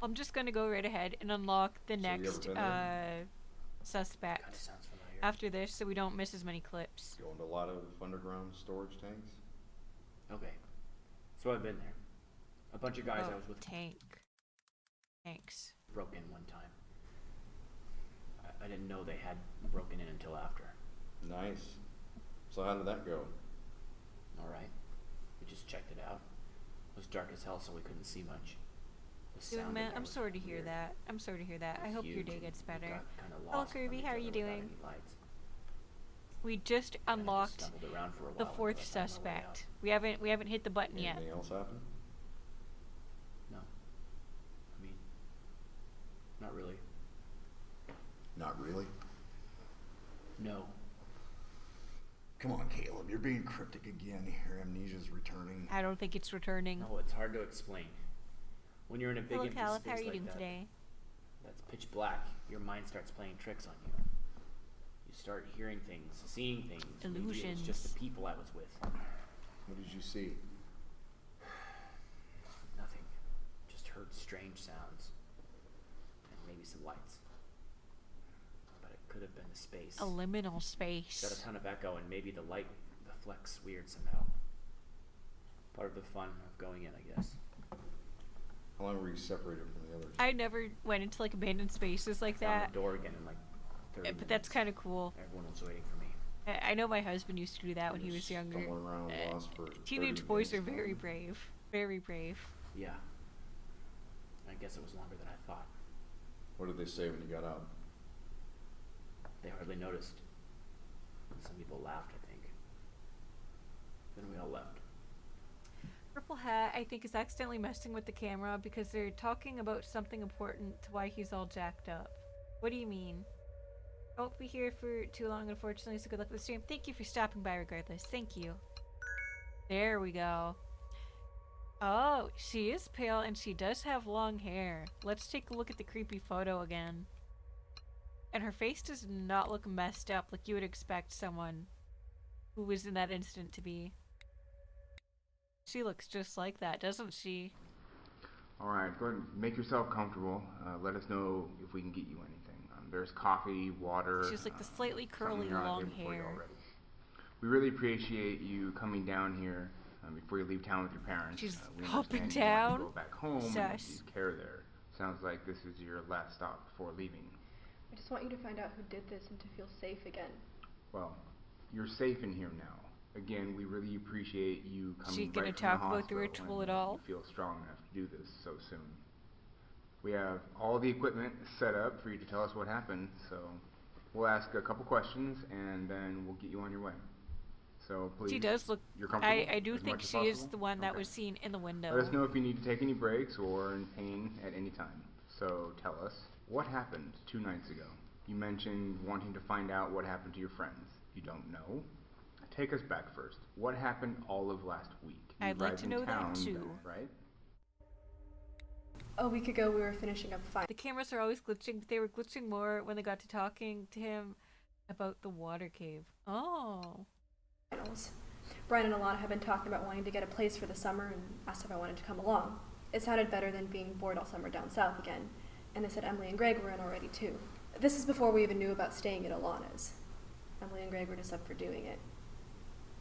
I'm just gonna go right ahead and unlock the So you ever next been there? suspect Kinda sounds familiar. after this, so we don't miss as many clips. Go into a lot of underground storage tanks? Okay. So I've been there. A bunch of guys I was with Tanks. broke in one time. I didn't know they had broken in until after. Nice. So how did that go? Alright. We just checked it out. It was dark as hell, so we couldn't see much. The Doing sound in man, there I'm was sorry to hear weird. that. I'm sorry to hear that. It I was hope your huge day and gets we better. got kinda Hello, lost from Kirby, each how are other you without doing? any lights. We just Kinda just unlocked stumbled around for a the while fourth until I found my way out. suspect. We haven't hit the button yet. Anything else happen? No. I mean, not really. Not really. No. Come on, Caleb. You're being cryptic again. Your amnesia's returning. I don't think it's returning. No, it's hard to explain. When you're in a big Hello, empty Caleb. space How are you like doing that, today? that's pitch black, your mind starts playing tricks on you. You start hearing things, seeing things. Maybe it was just Illusions. the people I was with. What did you see? Nothing. Just heard strange sounds. And maybe some lights. But it could have been the space. A liminal Got space. a ton of echo, and maybe the light deflects weird somehow. Part of the fun of going in, I guess. How long were you separated from the others? I never went into like abandoned spaces like Found that. the door again in like 30 But that's minutes. kind of cool. Everyone was waiting for me. I know my husband used to do that when he was Just younger. stumbling around lost for Teenage 30 boys are minutes. very brave. Very brave. Yeah. I guess it was longer than I thought. What did they say when you got out? They hardly noticed. Some people laughed, I think. Then we all left. Purple Hat, I think, is accidentally messing with the camera because they're talking about something important to why he's all jacked up. What do you mean? I won't be here for too long, unfortunately, so good luck with the stream. Thank you for stopping by regardless. Thank you. There we go. Oh, she is pale and she does have long hair. Let's take a look at the creepy photo again. And her face does not look messed up like you would expect someone who was in that incident to be. She looks just like that, doesn't she? Alright, go ahead and make yourself comfortable. Let us know if we can get you anything. There's coffee, water. She has like the slightly something curly here on the long table for you hair. already. We really appreciate you coming down here before you leave town with your parents. She's We hopping understand you want down. to go back home and Sus. receive care there. Sounds like this is your last stop before leaving. I just want you to find out who did this and to feel safe again. Well, you're safe in here now. Again, we really appreciate you coming She right gonna from the talk about the hospital ritual and at all? You feel strong enough to do this so soon. We have all the equipment set up for you to tell us what happened, so We'll ask a couple questions, and then we'll get you on your way. So please. She does look. You're comfortable. I do as think much as she is possible? the one that Okay. was seen in the window. Let us know if you need to take any breaks or in pain at any time. So tell us, what happened 2 nights ago? You mentioned wanting to find out what happened to your friends. You don't know? Take us back first. What happened all of last week? You I'd like arrived to in know that town too. then, right? A week ago, we were finishing up The cameras are always glitching, but they were glitching more when they got to talking to him about the water cave. Oh. finals. Brian and Alana had been talking about wanting to get a place for the summer and asked if I wanted to come along. It sounded better than being bored all summer down south again, and they said Emily and Greg were in already too. This is before we even knew about staying at Alana's. Emily and Greg were just up for doing it.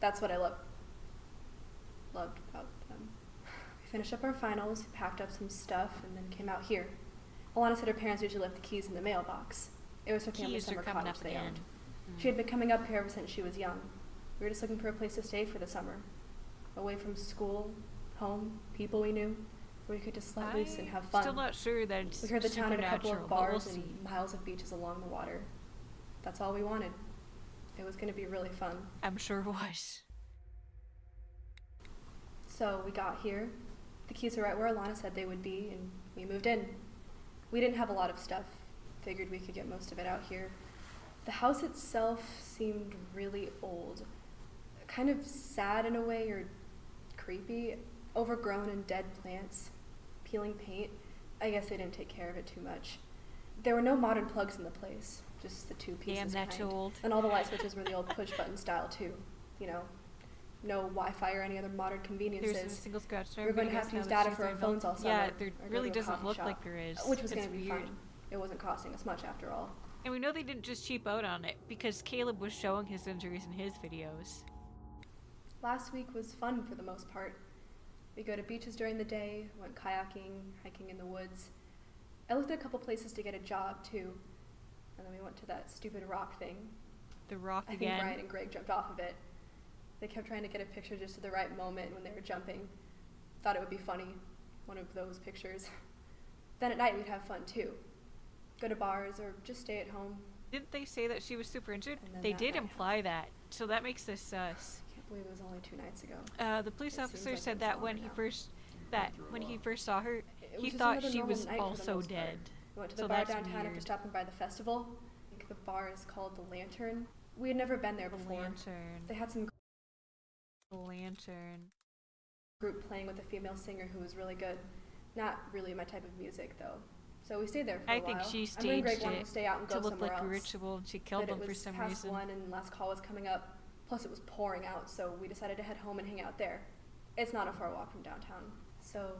That's what I loved about them. We finished up our finals, packed up some stuff, and then came out here. Alana said her parents usually left the keys in the mailbox. It was her family's Keys are summer coming cottage up they again. owned. She had been coming up here ever since she was young. We were just looking for a place to stay for the summer. Away from school, home, people we knew, where we could just let loose and have fun. Still not sure that it's We heard the town had a couple supernatural, of but we'll bars see. and miles of beaches along the water. That's all we wanted. It was going to be really fun. I'm sure it was. So we got here. The keys were right where Alana said they would be, and we moved in. We didn't have a lot of stuff. Figured we could get most of it out here. The house itself seemed really old. Kind of sad in a way, or creepy. Overgrown and dead plants. Peeling paint. I guess they didn't take care of it too much. There were no modern plugs in the place. Just the two pieces Damn, that's kind. old. And all the light switches were the old push button style too. You know, no Wi-Fi or any other modern conveniences. There's a single scratch. We're going to have to use data for our phones all summer. Yeah, there or go really to a doesn't coffee look shop, like there is. which was It's going to be weird. fun. It wasn't costing us much after all. And we know they didn't just cheap out on it because Caleb was showing his injuries in his videos. Last week was fun for the most part. We go to beaches during the day, went kayaking, hiking in the woods. I looked at a couple places to get a job too, and then we went to that stupid rock thing. The rock I think again. Brian and Greg jumped off of it. They kept trying to get a picture just at the right moment when they were jumping. Thought it would be funny, one of those pictures. Then at night we'd have fun too. Go to bars or just stay at home. Didn't they say that she was super injured? And then They that did night imply that, so that makes this sus. I can't believe it was only 2 nights ago. The police It seems officer like said it's that when longer he first saw her, It was he just thought another she normal was night for the also most part. dead. We went to So the bar that's downtown after weird. stopping by the festival. I think the bar is called the Lantern. We had never been there The before. lantern. They had some The lantern. group playing with a female singer who was really good. Not really my type of music though. So we stayed there for a I while. think she Emily and Greg staged wanted it to stay out and to go look somewhere like a else. ritual, and she killed But them it for was some past reason. 1 and last call was coming up. Plus it was pouring out, so we decided to head home and hang out there. It's not a far walk from downtown. So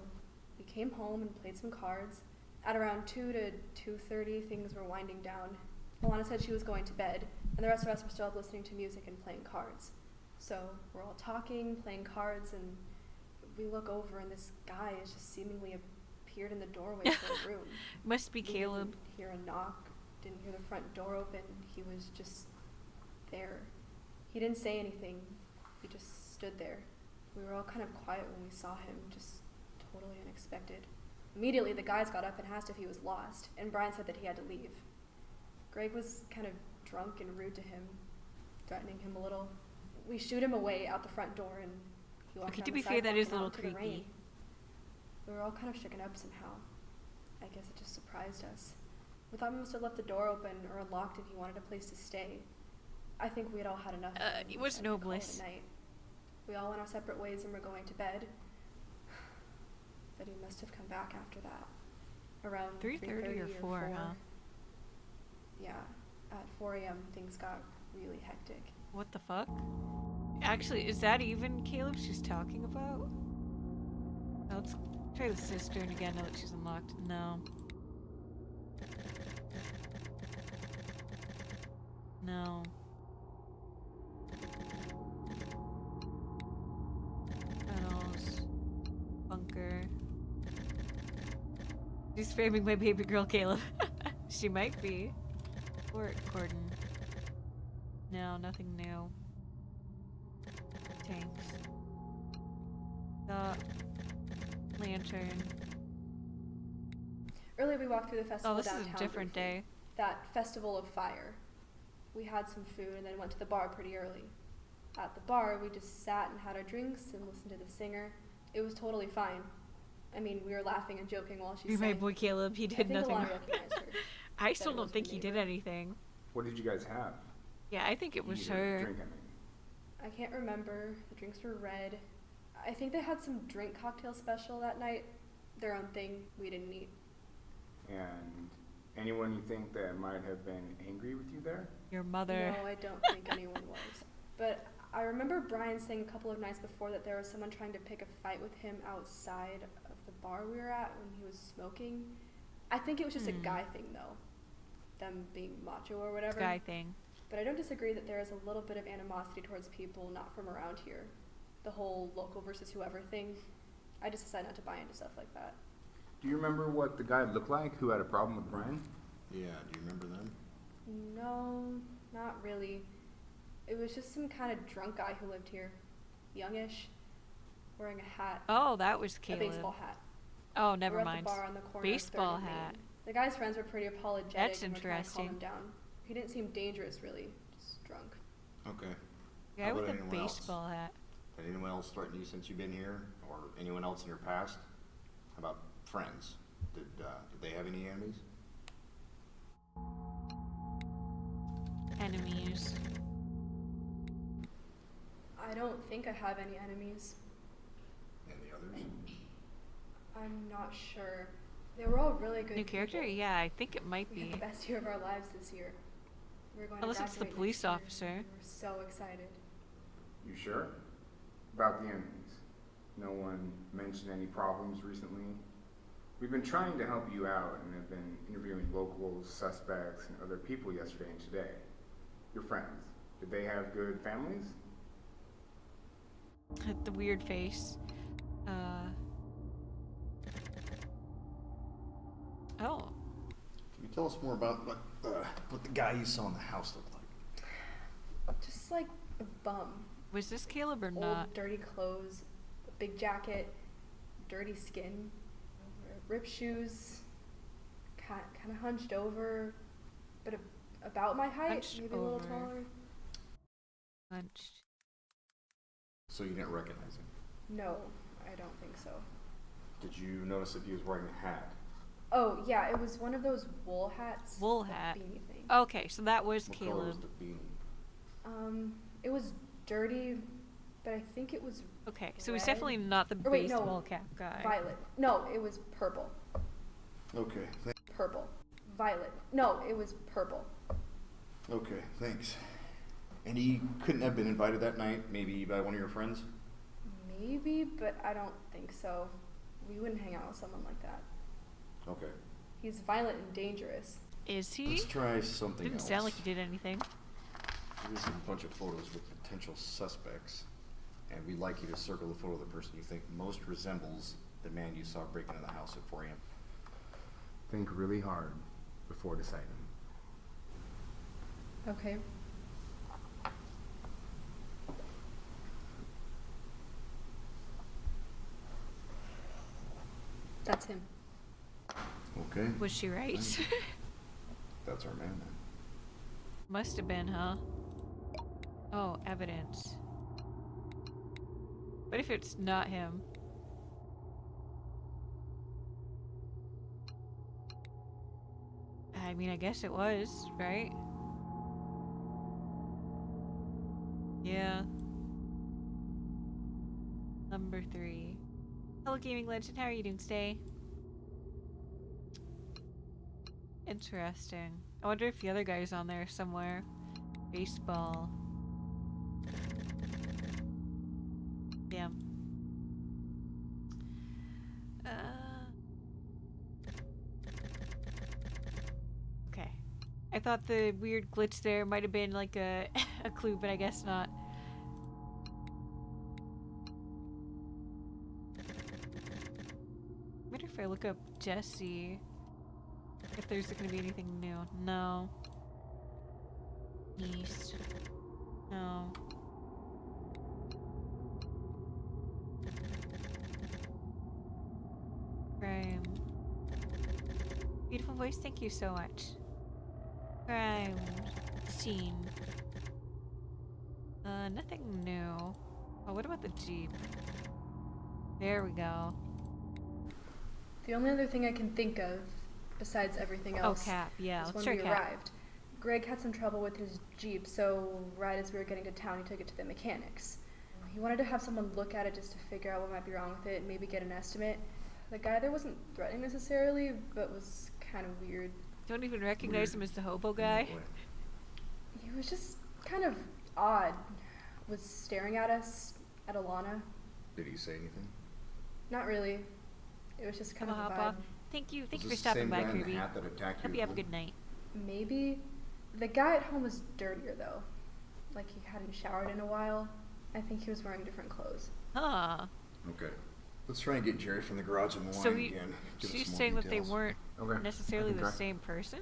we came home and played some cards. At around 2 to 2:30, things were winding down. Alana said she was going to bed, and the rest of us were still up listening to music and playing cards. So we're all talking, playing cards, and we look over and this guy has just seemingly appeared in the doorway to the room. Must be We Caleb. didn't hear a knock, didn't hear the front door open. He was just there. He didn't say anything. He just stood there. We were all kind of quiet when we saw him, just totally unexpected. Immediately, the guys got up and asked if he was lost, and Brian said that he had to leave. Greg was kind of drunk and rude to him, threatening him a little. We shooed him away out the front door, and he walked Okay, down to the be fair, that sidewalk is and a out little into the rain. creepy. We were all kind of shaken up somehow. I guess it just surprised us. We thought we must have left the door open or unlocked and he wanted a place to stay. I think we had all had enough. of him It and was decided no to call it a bliss. night. We all went our separate ways and were going to bed. But he must have come back after that. Around 3:30 or 4, huh? Yeah. At 4 a.m. things got really hectic. What the fuck? Actually, is that even Caleb she's talking about? Let's try the cistern again now that she's unlocked. No. No. Tunnels. Bunker. She's framing my baby girl, Caleb. She might be. Or cordon. No, nothing new. Tanks. The lantern. Earlier we walked through the festival Oh, this is downtown. a different briefly. day. That festival of fire. We had some food and then went to the bar pretty early. At the bar, we just sat and had our drinks and listened to the singer. It was totally fine. I mean, we were laughing and joking while she You're my sang. boy Caleb. He I did think nothing a lot wrong. recognized her. I that still it don't was think her he did neighbor. anything. What did you guys have? Yeah, I think it was Eat or her. Drink, I mean. I can't remember. The drinks were red. I think they had some drink cocktail special that night. Their own thing. We didn't eat. And anyone you think that might have been angry with you there? Your mother. No, I don't think anyone was. But I remember Brian saying a couple of nights before that there was someone trying to pick a fight with him outside of the bar we were at when he was smoking. I think it was just a guy thing, though. Them being macho or whatever. Guy thing. But I don't disagree that there is a little bit of animosity towards people not from around here. The whole local versus whoever thing. I just decided not to buy into stuff like that. Do you remember what the guy looked like who had a problem with Brian? Yeah, do you remember them? No, not really. It was just some kind of drunk guy who lived here. Youngish. Wearing a hat. Oh, that was Caleb. A baseball hat. Oh, We never were mind. at the bar on the corner Baseball of 3rd and hat. Main. The guy's friends were pretty apologetic That's and were trying to calm him interesting. down. He didn't seem dangerous, really. Just drunk. Okay. Guy How with about a anyone else? baseball hat. Did anyone else threaten you since you've been here, or anyone else in your past? How about friends? Did they have any enemies? Enemies. I don't think I have any enemies. And the others? I'm not sure. They were all really good New character? people. Yeah, I think it might We had be. the best year of our lives this year. We're going Unless to it's the graduate police next year, officer. and we're so excited. You sure? About the enemies. No one mentioned any problems recently. We've been trying to help you out and have been interviewing locals, suspects, and other people yesterday and today. Your friends, did they have good families? The weird face. Oh. Can you tell us more about what the guy you saw in the house looked like? Just like a bum. Was this Caleb or Old, not? dirty clothes, a big jacket, dirty skin, ripped shoes, kind of hunched over, but about my height, Hunched maybe a little over. taller. Hunched. So you didn't recognize him? No, I don't think so. Did you notice if he was wearing a hat? Oh, yeah, it was one of those wool hats. Wool like hat. Beanie thing. Okay, so that was What color was Caleb. the beanie? It was dirty, but I think it was Okay, so he's red? definitely not the Or wait, no, baseball cap guy. violet. No, it was purple. Okay, Purple. Violet. No, it was purple. okay, thanks. And he couldn't have been invited that night, maybe by one of your friends? Maybe, but I don't think so. We wouldn't hang out with someone like that. Okay. He's violent and dangerous. Is he? Let's try something Didn't else. sound like he did anything. Here's a bunch of photos with potential suspects, and we'd like you to circle the photo of the person you think most resembles the man you saw breaking into the house at 4 a.m. Think really hard before deciding. Okay. That's him. Okay. Was she right? Nice. That's our man then. Must have been, huh? Oh, evidence. What if it's not him? I mean, I guess it was, right? Yeah. Number 3. Hello, Gaming Legend. How are you doing today? Interesting. I wonder if the other guy's on there somewhere. Baseball. Damn. Okay. I thought the weird glitch there might have been like a a clue, but I guess not. I wonder if I look up Jesse, if there's gonna be anything new. No. East. No. Crime. Beautiful voice, thank you so much. Crime. scene. Nothing new. Oh, what about the Jeep? There we go. The only other thing I can think of, besides everything Oh, else, Cap. Yeah, was let's when try we Cap. arrived. Greg had some trouble with his Jeep, so right as we were getting to town, he took it to the mechanics. He wanted to have someone look at it just to figure out what might be wrong with it and maybe get an estimate. The guy there wasn't threatening necessarily, but was kind of weird. Don't even recognize him as the hobo guy. He was just kind of odd. Was staring at us, at Alana. Did he say anything? Not really. It was just kind Come of on, a hop off. vibe. Thank you Was for this the stopping same by, guy in the Kirby. hat that attacked Hope you you have a at good night. Maybe. The guy at home was dirtier though. Like he hadn't showered in a while. I think he was wearing different clothes. Huh. Okay. Let's try and get Jerry from the garage on the line So again. Give us she's some more saying that they details. weren't Okay. necessarily I can the try. same person?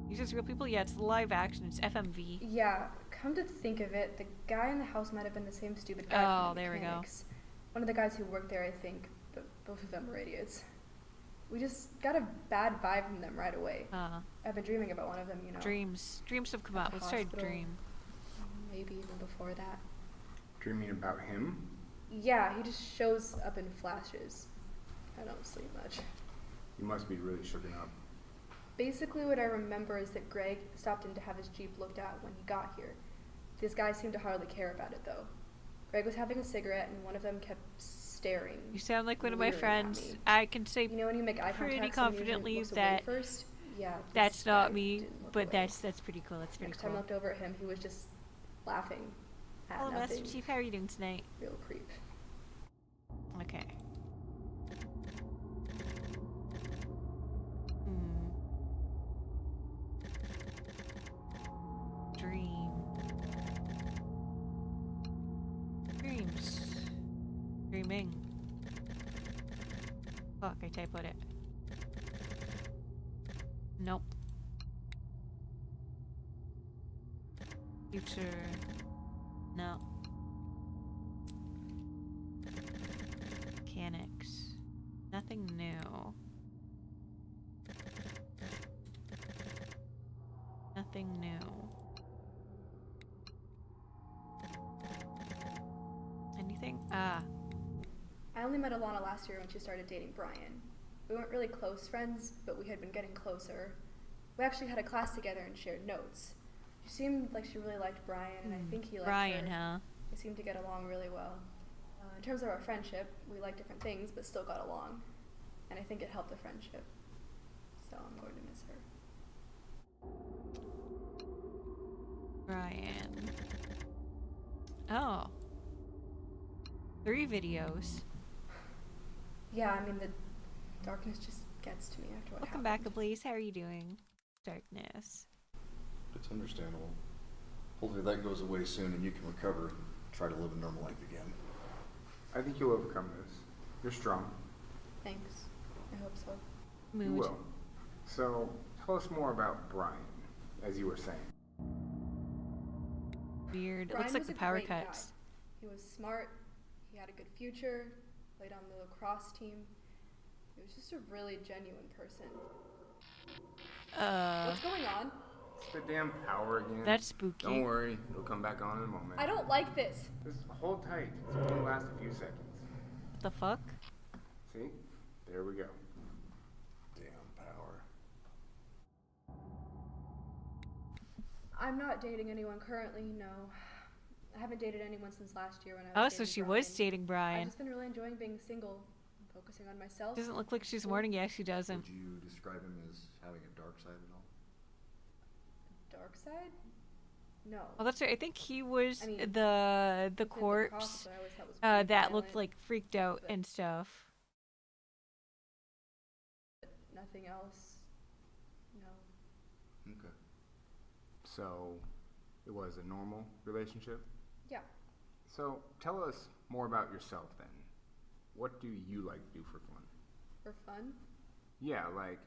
These are real people? Yeah, it's live action. It's FMV. Yeah, come to think of it, the guy in the house might have been the same stupid guy Oh, from the there we go. mechanics. One of the guys who worked there, I think, but both of them were idiots. We just got a bad vibe from them right away. I've been dreaming about one of them, you know. Dreams. Dreams have come At out. the Let's try hospital. Dream. Maybe even before that. Dreaming about him? Yeah, he just shows up in flashes. I don't sleep much. You must be really shooken up. Basically, what I remember is that Greg stopped in to have his Jeep looked at when he got here. These guys seemed to hardly care about it, though. Greg was having a cigarette, and one of them kept staring. You sound like one of my leering at friends. me. I can say You know when you make eye pretty contact, someone usually confidently looks away that first? Yeah, this that's not guy me, didn't look but away. that's pretty cool. That's pretty Next time I cool. looked over at him, he was just laughing at Hello, nothing. Master Chief. How are you doing tonight? Real creep. Okay. Dream. Dreams. Dreaming. Fuck, I typoed it. Nope. Future. No. Mechanics. Nothing new. Nothing new. Anything? Ah. I only met Alana last year when she started dating Brian. We weren't really close friends, but we had been getting closer. We actually had a class together and shared notes. She seemed like she really liked Brian, and I think he liked Brian, her. huh? We seemed to get along really well. In terms of our friendship, we liked different things, but still got along. And I think it helped the friendship. So I'm going to miss her. Brian. Oh. 3 videos. Yeah, I mean, the darkness just gets to me after what Welcome happened. back, Ablaze. How are you doing? Darkness. It's understandable. Hopefully that goes away soon and you can recover and try to live a normal life again. I think you'll overcome this. You're strong. Thanks. I hope so. Mood. You will. So, tell us more about Brian, as you were saying. Weird. It Brian looks like was the a power great guy. cuts. He was smart. He had a good future. Played on the lacrosse team. He was just a really genuine person. What's going on? It's the damn power again. That's spooky. Don't worry, it'll come back on in a moment. I don't like this. Just hold tight. It's gonna last a few seconds. What the fuck? See? There we go. Damn power. I'm not dating anyone currently, no. I haven't dated anyone since last year when I Oh, was so dating she Brian. was dating I've Brian. just been really enjoying being single, focusing on myself. Doesn't look like she's mourning. Yeah, she doesn't. Would you describe him as having a dark side at all? Dark side? No. Oh, that's right. I think he was I mean, the He did the corpse cross, but I always thought was pretty that looked violent, like freaked out but- and stuff. but nothing else. No. Okay. So, it was a normal relationship? Yeah. So, tell us more about yourself then. What do you like to do for fun? For fun? Yeah, like,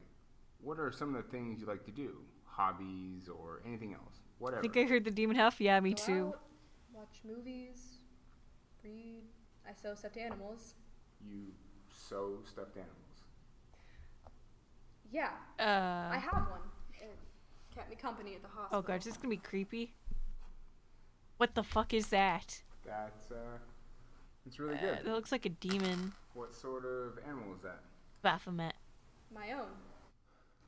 what are some of the things you like to do? Hobbies or anything else? I Whatever. think I heard the demon huff. Yeah, me Go too. out, watch movies, read. I sew stuffed animals. You sew stuffed animals. Yeah, I have one. Kept me company at the hospital. Oh god, is this gonna be creepy? What the fuck is that? That's, it's really good. That looks like a demon. What sort of animal is that? Baphomet. My own.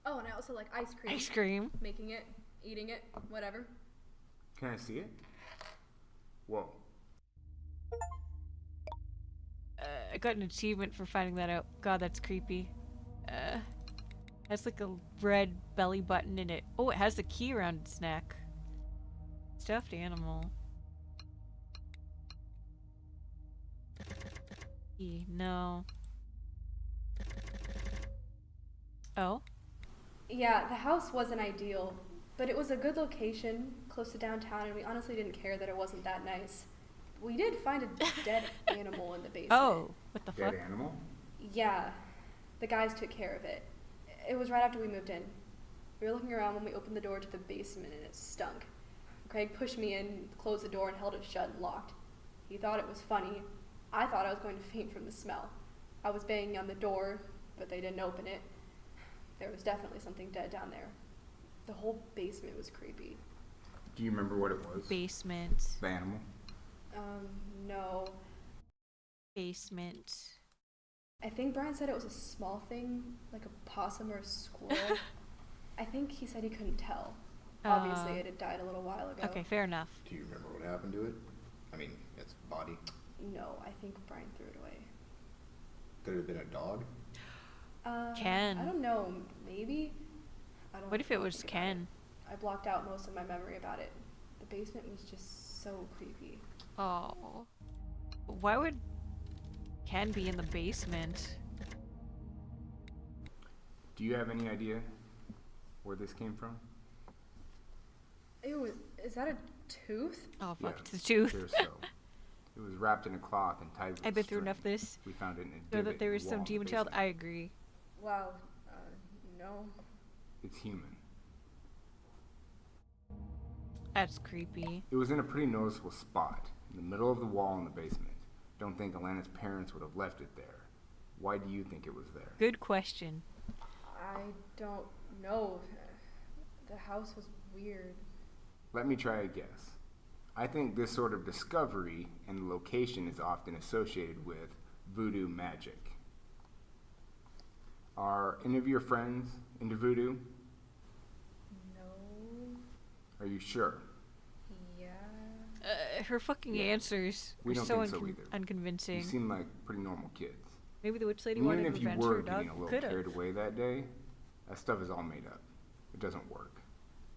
Oh, and I also like ice cream. Ice cream. Making it, eating it, whatever. Can I see it? Whoa. I got an achievement for finding that out. God, that's creepy. Has like a red belly button in it. Oh, it has the key around its neck. Stuffed animal. No. Oh? Yeah, the house wasn't ideal, but it was a good location, close to downtown, and we honestly didn't care that it wasn't that nice. We did find a dead animal in the basement. Oh, what the Dead fuck? animal? Yeah, the guys took care of it. It was right after we moved in. We were looking around when we opened the door to the basement and it stunk. Craig pushed me in, closed the door, and held it shut and locked. He thought it was funny. I thought I was going to faint from the smell. I was banging on the door, but they didn't open it. There was definitely something dead down there. The whole basement was creepy. Do you remember what it was? Basement. The animal? No. Basement. I think Brian said it was a small thing, like a possum or a squirrel. I think he said he couldn't tell. Obviously, it had died a little while ago. Okay, fair enough. Do you remember what happened to it? I mean, its body. No, I think Brian threw it away. Could it have been a dog? Ken. I don't know. Maybe. I don't. What if it was think about Ken? it. I blocked out most of my memory about it. The basement was just so creepy. Oh. Why would Ken be in the basement? Do you have any idea where this came from? Ew, is that a tooth? Oh fuck, Yeah, it's a tooth. Clear so. It was wrapped in a cloth and tied with I've been through string. enough of this. We found it in a So divot that there in was the some wall in the demon child, basement. I agree. Wow. No. It's human. That's creepy. It was in a pretty noticeable spot, in the middle of the wall in the basement. Don't think Alana's parents would have left it there. Why do you think it was there? Good question. I don't know. The house was weird. Let me try a guess. I think this sort of discovery and the location is often associated with voodoo magic. Are any of your friends into voodoo? No. Are you sure? Yeah. Her fucking Yeah. answers We are don't so think so either. unconvincing. You seem like pretty normal kids. Maybe the witch lady And wanted even if you revenge were for her dog. getting a little Could've. carried away that day, that stuff is all made up. It doesn't work.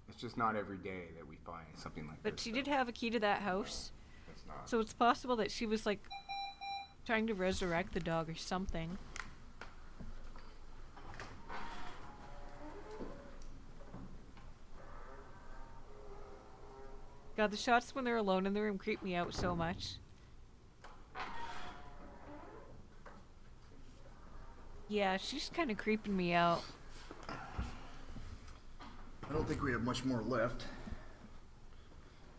It's just not every day that we find something like But this. she did have a key to that house, It's not. so it's possible that she was like trying to resurrect the dog or something. God, the shots when they're alone in the room creep me out so much. Yeah, she's kind of creeping me out. I don't think we have much more left.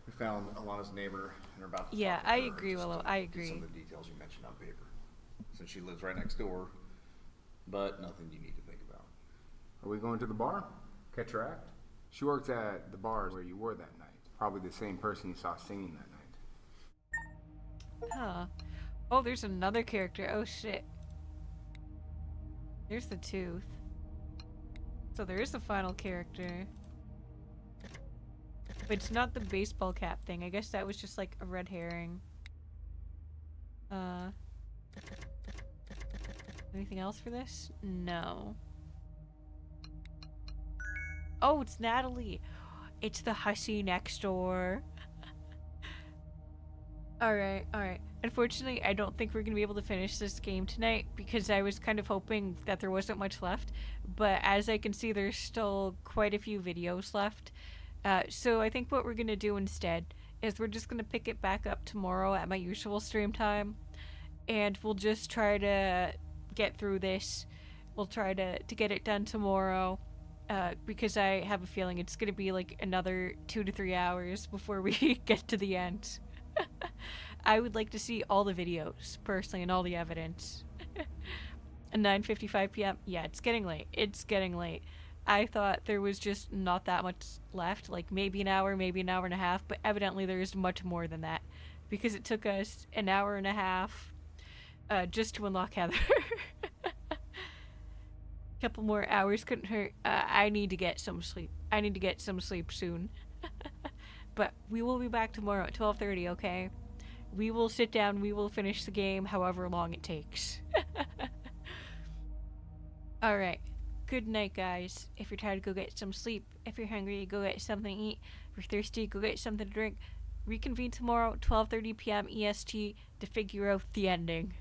We found Alana's neighbor and are about to Yeah, talk to I her agree, just Willow, to I get agree. some of the details you mentioned on paper, since she lives right next door. But nothing you need to think about. Are we going to the bar? Catch her act? She works at the bar where you were that night. Probably the same person you saw singing that night. Huh. Oh, there's another character. Oh shit. There's the tooth. So there is a final character. But it's not the baseball cap thing. I guess that was just like a red herring. Anything else for this? No. Oh, it's Natalie. It's the hussy next door. Alright, alright. Unfortunately, I don't think we're going to be able to finish this game tonight because I was kind of hoping that there wasn't much left. But as I can see, there's still quite a few videos left. So I think what we're going to do instead is we're just going to pick it back up tomorrow at my usual stream time. And we'll just try to get through this. We'll try to get it done tomorrow. Because I have a feeling it's going to be like another 2 to 3 hours before we get to the end. I would like to see all the videos, personally, and all the evidence. At 9:55 p.m. Yeah, it's getting late. It's getting late. I thought there was just not that much left, like maybe an hour and a half, but evidently there is much more than that, because it took us an hour and a half just to unlock Heather. Couple more hours couldn't hurt. I need to get some sleep. I need to get some sleep soon. But we will be back tomorrow at 12:30, okay? We will sit down, we will finish the game however long it takes. Alright. Good night, guys. If you're tired, go get some sleep. If you're hungry, go get something to eat. If you're thirsty, go get something to drink. Reconvene tomorrow, 12:30 p.m. EST, to figure out the ending.